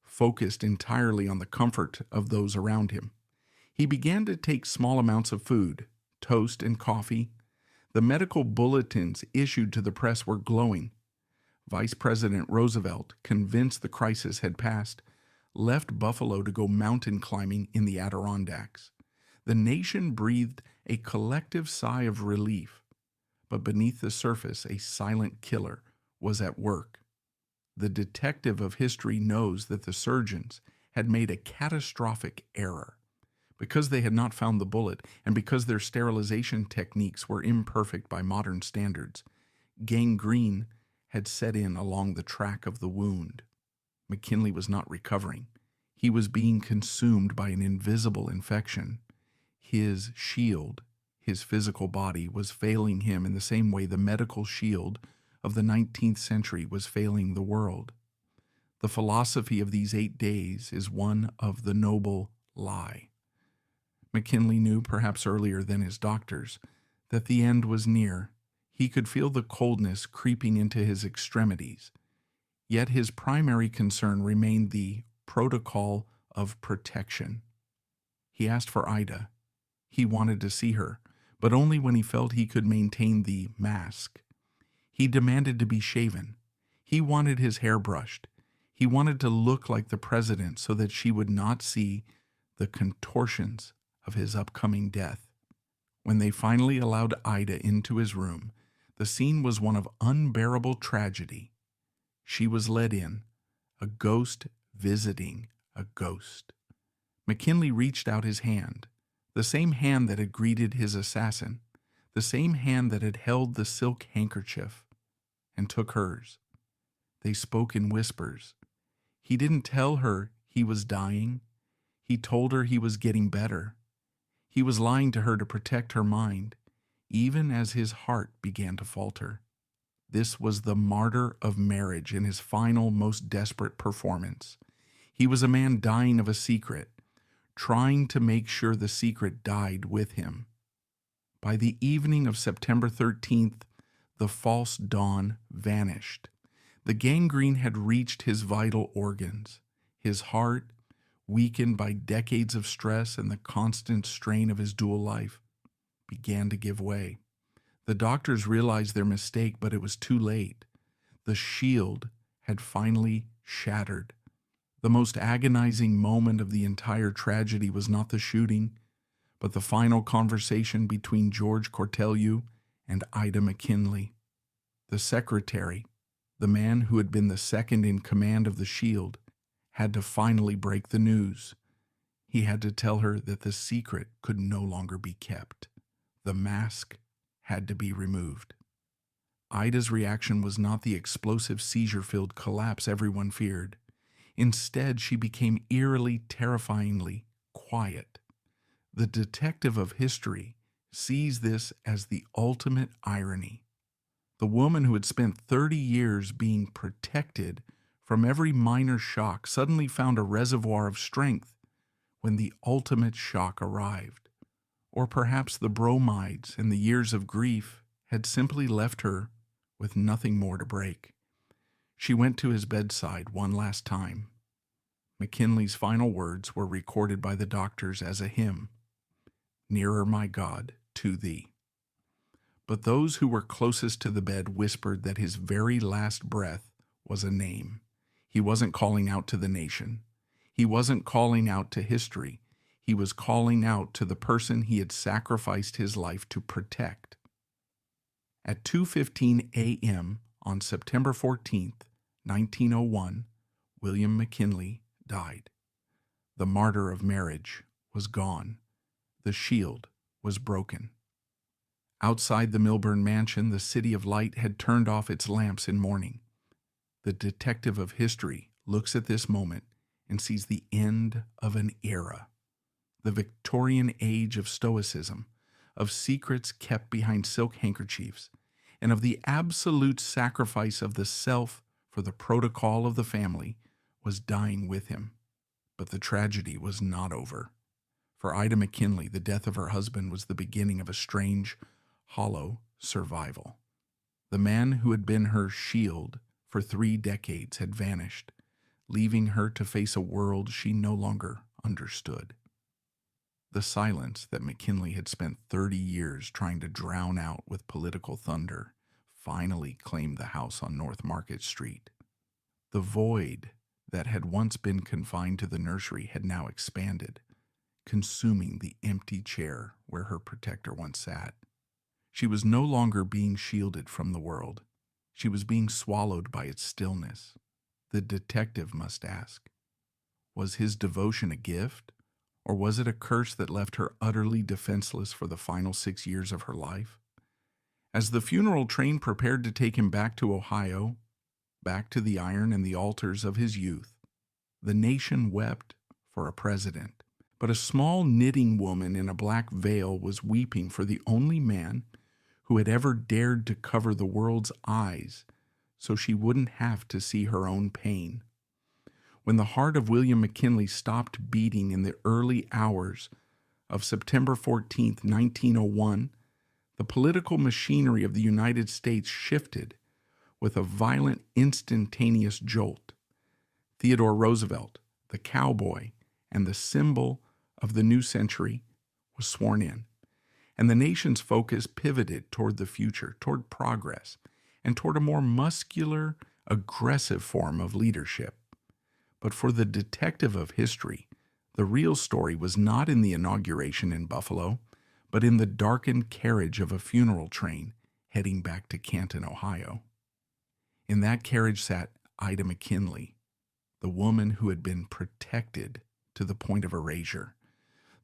focused entirely on the comfort of those around him. He began to take small amounts of food, toast and coffee. The medical bulletins issued to the press were glowing. Vice President Roosevelt, convinced the crisis had passed, left Buffalo to go mountain climbing in the Adirondacks. The nation breathed a collective sigh of relief, but beneath the surface, a silent killer was at work. The detective of history knows that the surgeons had made a catastrophic error. Because they had not found the bullet, and because their sterilization techniques were imperfect by modern standards, gangrene had set in along the track of the wound. McKinley was not recovering. He was being consumed by an invisible infection. His shield, his physical body, was failing him in the same way the medical shield of the 19th century was failing the world. The philosophy of these 8 days is one of the noble lie. McKinley knew, perhaps earlier than his doctors, that the end was near. He could feel the coldness creeping into his extremities. Yet his primary concern remained the protocol of protection. He asked for Ida. He wanted to see her, but only when he felt he could maintain the mask. He demanded to be shaven. He wanted his hair brushed. He wanted to look like the president so that she would not see the contortions of his upcoming death. When they finally allowed Ida into his room, the scene was one of unbearable tragedy. She was led in, a ghost visiting a ghost. McKinley reached out his hand, the same hand that had greeted his assassin, the same hand that had held the silk handkerchief, and took hers. They spoke in whispers. He didn't tell her he was dying. He told her he was getting better. He was lying to her to protect her mind, even as his heart began to falter. This was the martyr of marriage in his final, most desperate performance. He was a man dying of a secret, trying to make sure the secret died with him. By the evening of September 13th, the false dawn vanished. The gangrene had reached his vital organs. His heart, weakened by decades of stress and the constant strain of his dual life, began to give way. The doctors realized their mistake, but it was too late. The shield had finally shattered. The most agonizing moment of the entire tragedy was not the shooting, but the final conversation between George Cortelyou and Ida McKinley. The secretary, the man who had been the second in command of the shield, had to finally break the news. He had to tell her that the secret could no longer be kept. The mask had to be removed. Ida's reaction was not the explosive seizure-filled collapse everyone feared. Instead, she became eerily, terrifyingly quiet. The detective of history sees this as the ultimate irony. The woman who had spent 30 years being protected from every minor shock suddenly found a reservoir of strength when the ultimate shock arrived. Or perhaps the bromides and the years of grief had simply left her with nothing more to break. She went to his bedside one last time. McKinley's final words were recorded by the doctors as a hymn, "Nearer, my God, to thee." But those who were closest to the bed whispered that his very last breath was a name. He wasn't calling out to the nation. He wasn't calling out to history. He was calling out to the person he had sacrificed his life to protect. At 2:15 a.m. on September 14th, 1901, William McKinley died. The martyr of marriage was gone. The shield was broken. Outside the Milburn mansion, the city of light had turned off its lamps in mourning. The detective of history looks at this moment and sees the end of an era. The Victorian age of stoicism, of secrets kept behind silk handkerchiefs, and of the absolute sacrifice of the self for the protocol of the family was dying with him. But the tragedy was not over. For Ida McKinley, the death of her husband was the beginning of a strange, hollow survival. The man who had been her shield for 3 decades had vanished, leaving her to face a world she no longer understood. The silence that McKinley had spent 30 years trying to drown out with political thunder finally claimed the house on North Market Street. The void that had once been confined to the nursery had now expanded, consuming the empty chair where her protector once sat. She was no longer being shielded from the world. She was being swallowed by its stillness. The detective must ask, was his devotion a gift, or was it a curse that left her utterly defenseless for the final 6 years of her life? As the funeral train prepared to take him back to Ohio, back to the iron and the altars of his youth, the nation wept for a president. But a small knitting woman in a black veil was weeping for the only man who had ever dared to cover the world's eyes so she wouldn't have to see her own pain. When the heart of William McKinley stopped beating in the early hours of September 14, 1901, the political machinery of the United States shifted with a violent, instantaneous jolt. Theodore Roosevelt, the cowboy and the symbol of the new century, was sworn in, and the nation's focus pivoted toward the future, toward progress, and toward a more muscular, aggressive form of leadership. But for the detective of history, the real story was not in the inauguration in Buffalo, but in the darkened carriage of a funeral train heading back to Canton, Ohio. In that carriage sat Ida McKinley, the woman who had been protected to the point of erasure.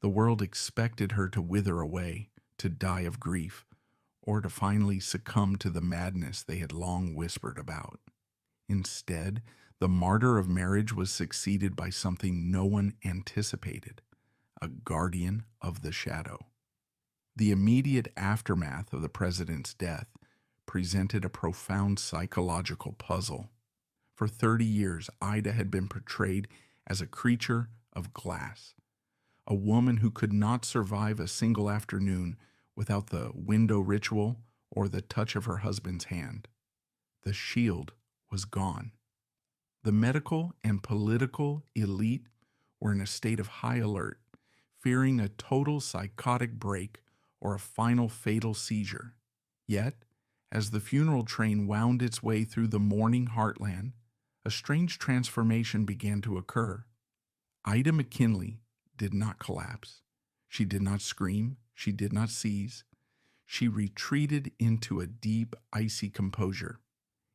The world expected her to wither away, to die of grief, or to finally succumb to the madness they had long whispered about. Instead, the martyr of marriage was succeeded by something no one anticipated, a guardian of the shadow. The immediate aftermath of the president's death presented a profound psychological puzzle. For 30 years, Ida had been portrayed as a creature of glass, a woman who could not survive a single afternoon without the window ritual or the touch of her husband's hand. The shield was gone. The medical and political elite were in a state of high alert, fearing a total psychotic break or a final fatal seizure. Yet, as the funeral train wound its way through the mourning heartland, a strange transformation began to occur. Ida McKinley did not collapse. She did not scream. She did not seize. She retreated into a deep, icy composure.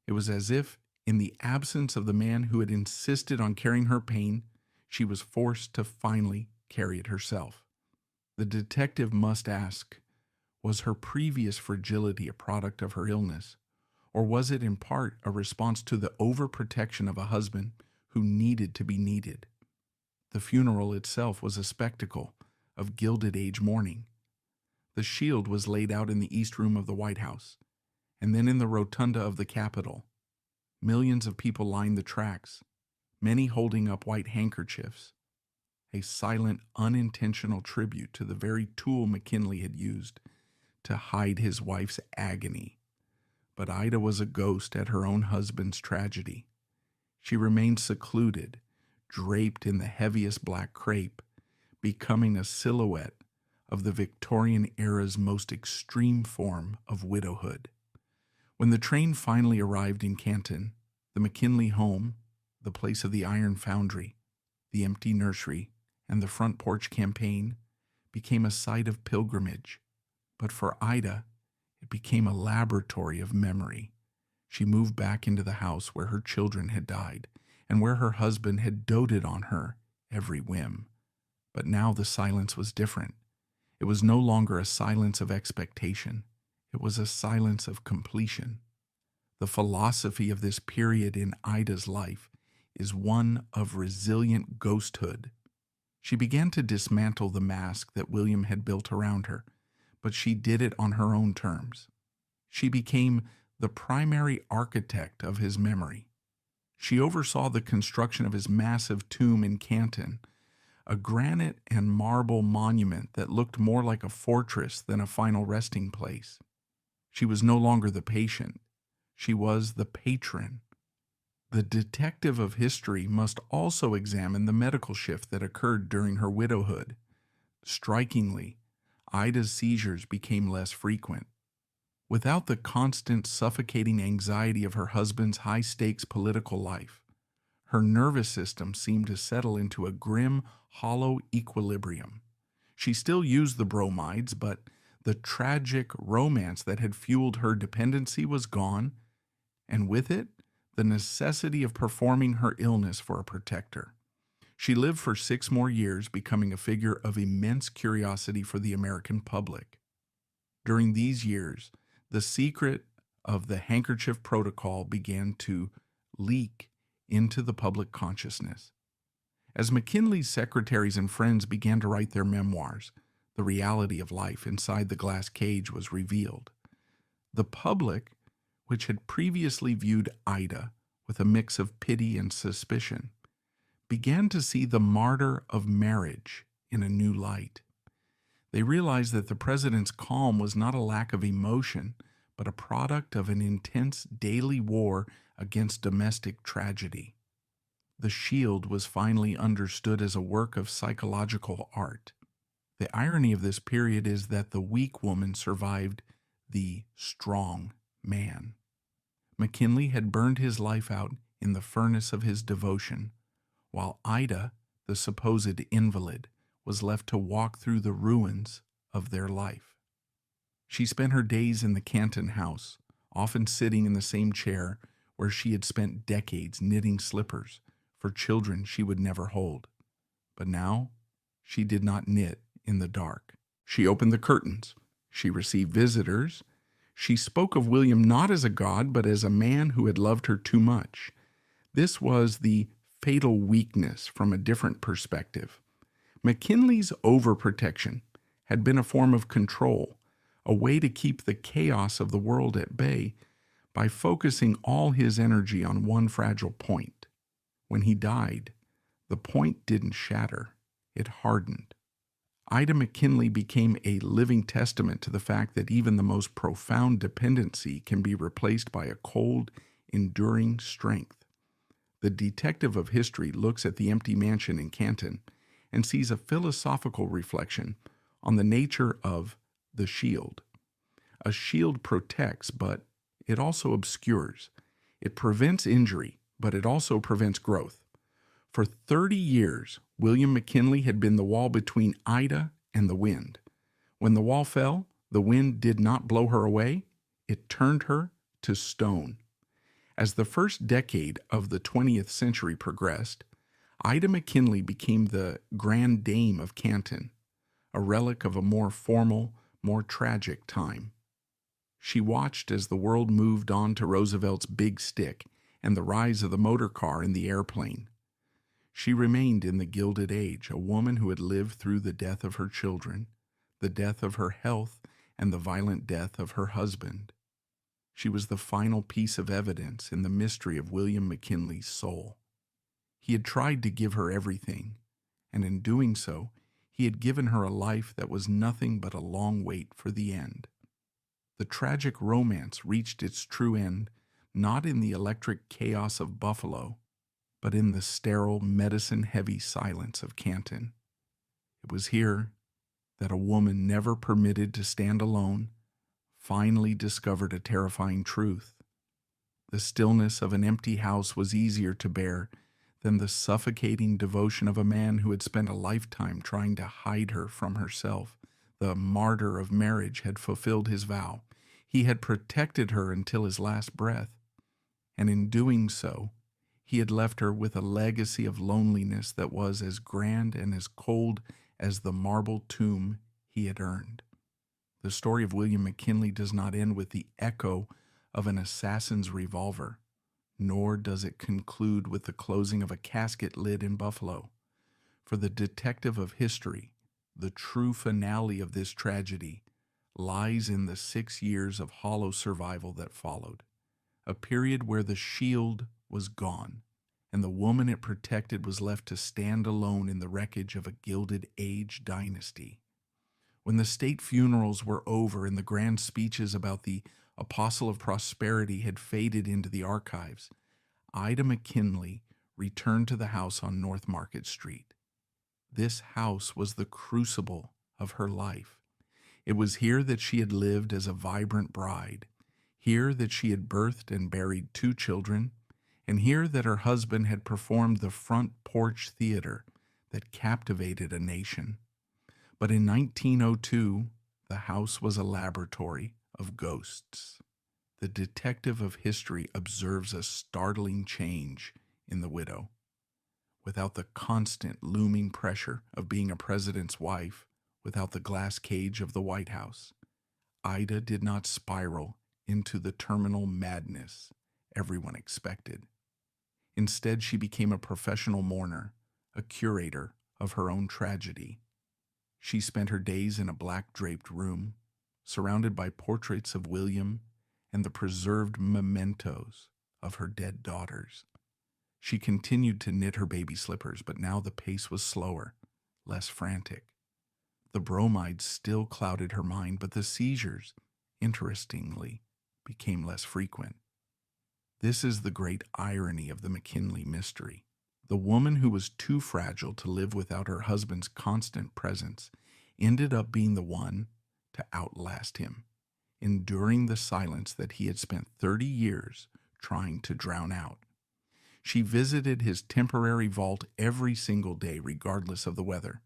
It was as if, in the absence of the man who had insisted on carrying her pain, she was forced to finally carry it herself. The detective must ask, was her previous fragility a product of her illness, or was it in part a response to the overprotection of a husband who needed to be needed? The funeral itself was a spectacle of Gilded Age mourning. The shield was laid out in the East Room of the White House, and then in the rotunda of the Capitol. Millions of people lined the tracks, many holding up white handkerchiefs, a silent, unintentional tribute to the very tool McKinley had used to hide his wife's agony. But Ida was a ghost at her own husband's tragedy. She remained secluded, draped in the heaviest black crepe, becoming a silhouette of the Victorian era's most extreme form of widowhood. When the train finally arrived in Canton, the McKinley home, the place of the iron foundry, the empty nursery, and the front porch campaign became a site of pilgrimage. But for Ida, it became a laboratory of memory. She moved back into the house where her children had died and where her husband had doted on her every whim. But now the silence was different. It was no longer a silence of expectation. It was a silence of completion. The philosophy of this period in Ida's life is one of resilient ghosthood. She began to dismantle the mask that William had built around her, but she did it on her own terms. She became the primary architect of his memory. She oversaw the construction of his massive tomb in Canton, a granite and marble monument that looked more like a fortress than a final resting place. She was no longer the patient. She was the patron. The detective of history must also examine the medical shift that occurred during her widowhood. Strikingly, Ida's seizures became less frequent. Without the constant suffocating anxiety of her husband's high-stakes political life, her nervous system seemed to settle into a grim, hollow equilibrium. She still used the bromides, but the tragic romance that had fueled her dependency was gone, and with it, the necessity of performing her illness for a protector. She lived for 6 more years, becoming a figure of immense curiosity for the American public. During these years, the secret of the handkerchief protocol began to leak into the public consciousness. As McKinley's secretaries and friends began to write their memoirs, the reality of life inside the glass cage was revealed. The public, which had previously viewed Ida with a mix of pity and suspicion, began to see the martyr of marriage in a new light. They realized that the president's calm was not a lack of emotion, but a product of an intense daily war against domestic tragedy. The shield was finally understood as a work of psychological art. The irony of this period is that the weak woman survived the strong man. McKinley had burned his life out in the furnace of his devotion, while Ida, the supposed invalid, was left to walk through the ruins of their life. She spent her days in the Canton house, often sitting in the same chair where she had spent decades knitting slippers for children she would never hold. But now she did not knit in the dark. She opened the curtains. She received visitors. She spoke of William not as a god, but as a man who had loved her too much. This was the fatal weakness from a different perspective. McKinley's overprotection had been a form of control, a way to keep the chaos of the world at bay by focusing all his energy on one fragile point. When he died, the point didn't shatter, it hardened. Ida McKinley became a living testament to the fact that even the most profound dependency can be replaced by a cold, enduring strength. The detective of history looks at the empty mansion in Canton and sees a philosophical reflection on the nature of the shield. A shield protects, but it also obscures. It prevents injury, but it also prevents growth. For 30 years, William McKinley had been the wall between Ida and the wind. When the wall fell, the wind did not blow her away, it turned her to stone. As the first decade of the 20th century progressed, Ida McKinley became the Grand Dame of Canton, a relic of a more formal, more tragic time. She watched as the world moved on to Roosevelt's big stick and the rise of the motor car and the airplane. She remained in the Gilded Age, a woman who had lived through the death of her children, the death of her health, and the violent death of her husband. She was the final piece of evidence in the mystery of William McKinley's soul. He had tried to give her everything, and in doing so, he had given her a life that was nothing but a long wait for the end. The tragic romance reached its true end not in the electric chaos of Buffalo, but in the sterile, medicine-heavy silence of Canton. It was here that a woman never permitted to stand alone finally discovered a terrifying truth. The stillness of an empty house was easier to bear than the suffocating devotion of a man who had spent a lifetime trying to hide her from herself. The martyr of marriage had fulfilled his vow. He had protected her until his last breath, and in doing so, he had left her with a legacy of loneliness that was as grand and as cold as the marble tomb he had earned. The story of William McKinley does not end with the echo of an assassin's revolver, nor does it conclude with the closing of a casket lid in Buffalo. For the detective of history, the true finale of this tragedy lies in the 6 years of hollow survival that followed, a period where the shield was gone, and the woman it protected was left to stand alone in the wreckage of a Gilded Age dynasty. When the state funerals were over and the grand speeches about the Apostle of Prosperity had faded into the archives, Ida McKinley returned to the house on North Market Street. This house was the crucible of her life. It was here that she had lived as a vibrant bride, here that she had birthed and buried 2 children, and here that her husband had performed the front porch theater that captivated a nation. But in 1902, the house was a laboratory of ghosts. The detective of history observes a startling change in the widow. Without the constant looming pressure of being a president's wife, without the glass cage of the White House, Ida did not spiral into the terminal madness everyone expected. Instead, she became a professional mourner, a curator of her own tragedy. She spent her days in a black-draped room, surrounded by portraits of William and the preserved mementos of her dead daughters. She continued to knit her baby slippers, but now the pace was slower, less frantic. The bromides still clouded her mind, but the seizures, interestingly, became less frequent. This is the great irony of the McKinley mystery. The woman who was too fragile to live without her husband's constant presence ended up being the one to outlast him, enduring the silence that he had spent 30 years trying to drown out. She visited his temporary vault every single day, regardless of the weather.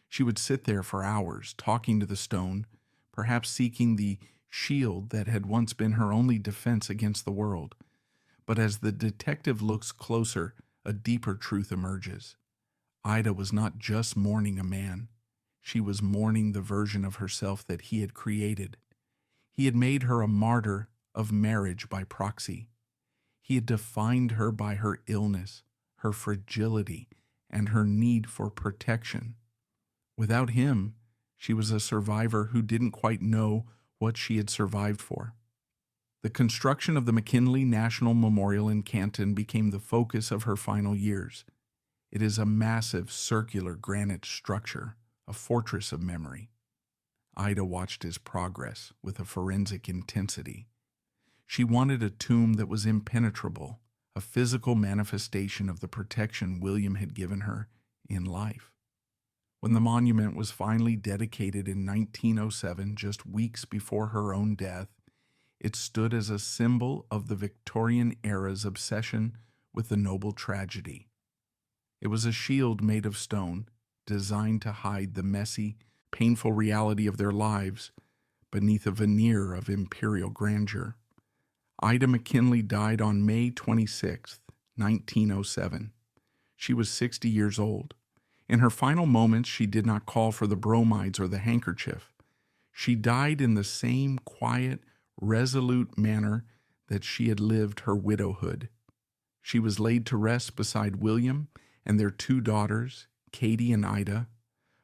She would sit there for hours, talking to the stone, perhaps seeking the shield that had once been her only defense against the world. But as the detective looks closer, a deeper truth emerges. Ida was not just mourning a man. She was mourning the version of herself that he had created. He had made her a martyr of marriage by proxy. He had defined her by her illness, her fragility, and her need for protection. Without him, she was a survivor who didn't quite know what she had survived for. The construction of the McKinley National Memorial in Canton became the focus of her final years. It is a massive circular granite structure, a fortress of memory. Ida watched his progress with a forensic intensity. She wanted a tomb that was impenetrable, a physical manifestation of the protection William had given her in life. When the monument was finally dedicated in 1907, just weeks before her own death, it stood as a symbol of the Victorian era's obsession with the noble tragedy. It was a shield made of stone, designed to hide the messy, painful reality of their lives beneath a veneer of imperial grandeur. Ida McKinley died on May 26, 1907. She was 60 years old. In her final moments, she did not call for the bromides or the handkerchief. She died in the same quiet, resolute manner that she had lived her widowhood. She was laid to rest beside William and their two daughters, Katie and Ida,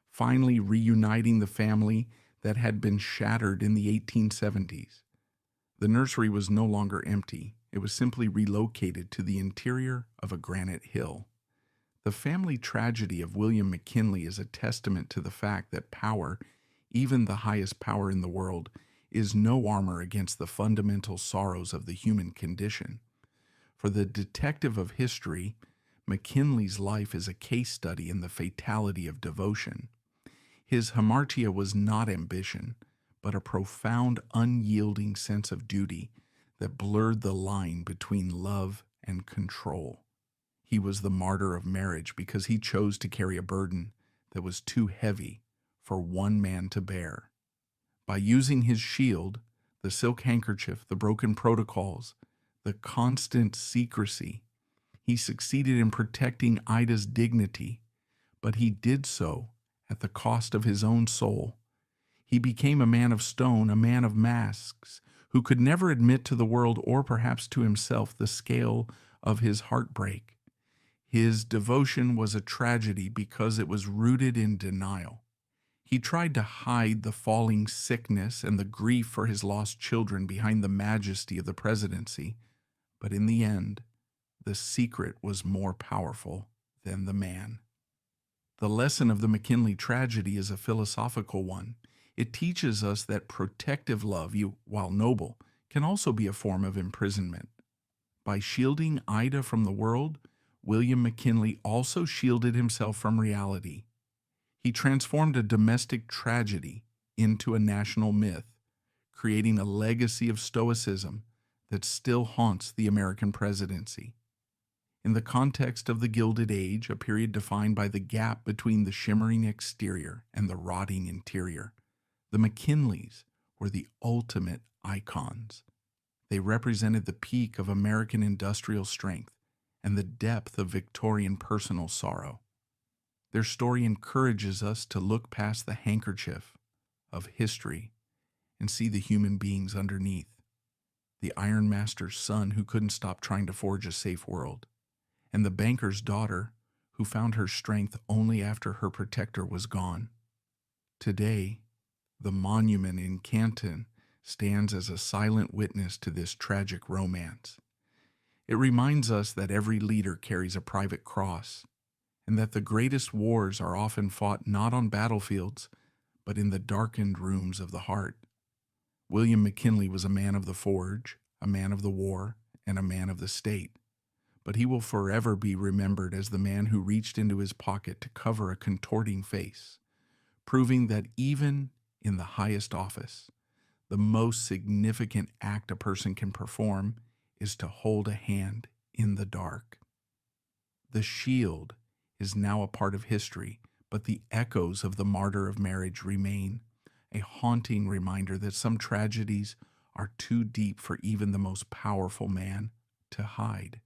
finally reuniting the family that had been shattered in the 1870s. The nursery was no longer empty. It was simply relocated to the interior of a granite hill. The family tragedy of William McKinley is a testament to the fact that power, even the highest power in the world, is no armor against the fundamental sorrows of the human condition. For the detective of history, McKinley's life is a case study in the fatality of devotion. His hamartia was not ambition, but a profound, unyielding sense of duty that blurred the line between love and control. He was the martyr of marriage because he chose to carry a burden that was too heavy for one man to bear. By using his shield, the silk handkerchief, the broken protocols, the constant secrecy, he succeeded in protecting Ida's dignity, but he did so at the cost of his own soul. He became a man of stone, a man of masks, who could never admit to the world or perhaps to himself the scale of his heartbreak. His devotion was a tragedy because it was rooted in denial. He tried to hide the falling sickness and the grief for his lost children behind the majesty of the presidency, but in the end, the secret was more powerful than the man. The lesson of the McKinley tragedy is a philosophical one. It teaches us that protective love, while noble, can also be a form of imprisonment. By shielding Ida from the world, William McKinley also shielded himself from reality. He transformed a domestic tragedy into a national myth, creating a legacy of stoicism that still haunts the American presidency. In the context of the Gilded Age, a period defined by the gap between the shimmering exterior and the rotting interior, the McKinleys were the ultimate icons. They represented the peak of American industrial strength and the depth of Victorian personal sorrow. Their story encourages us to look past the handkerchief of history and see the human beings underneath. The ironmaster's son who couldn't stop trying to forge a safe world, and the banker's daughter who found her strength only after her protector was gone. Today, the monument in Canton stands as a silent witness to this tragic romance. It reminds us that every leader carries a private cross, and that the greatest wars are often fought not on battlefields, but in the darkened rooms of the heart. William McKinley was a man of the forge, a man of the war, and a man of the state. But he will forever be remembered as the man who reached into his pocket to cover a contorting face, proving that even in the highest office, the most significant act a person can perform is to hold a hand in the dark. The shield is now a part of history, but the echoes of the martyr of marriage remain, a haunting reminder that some tragedies are too deep for even the most powerful man to hide.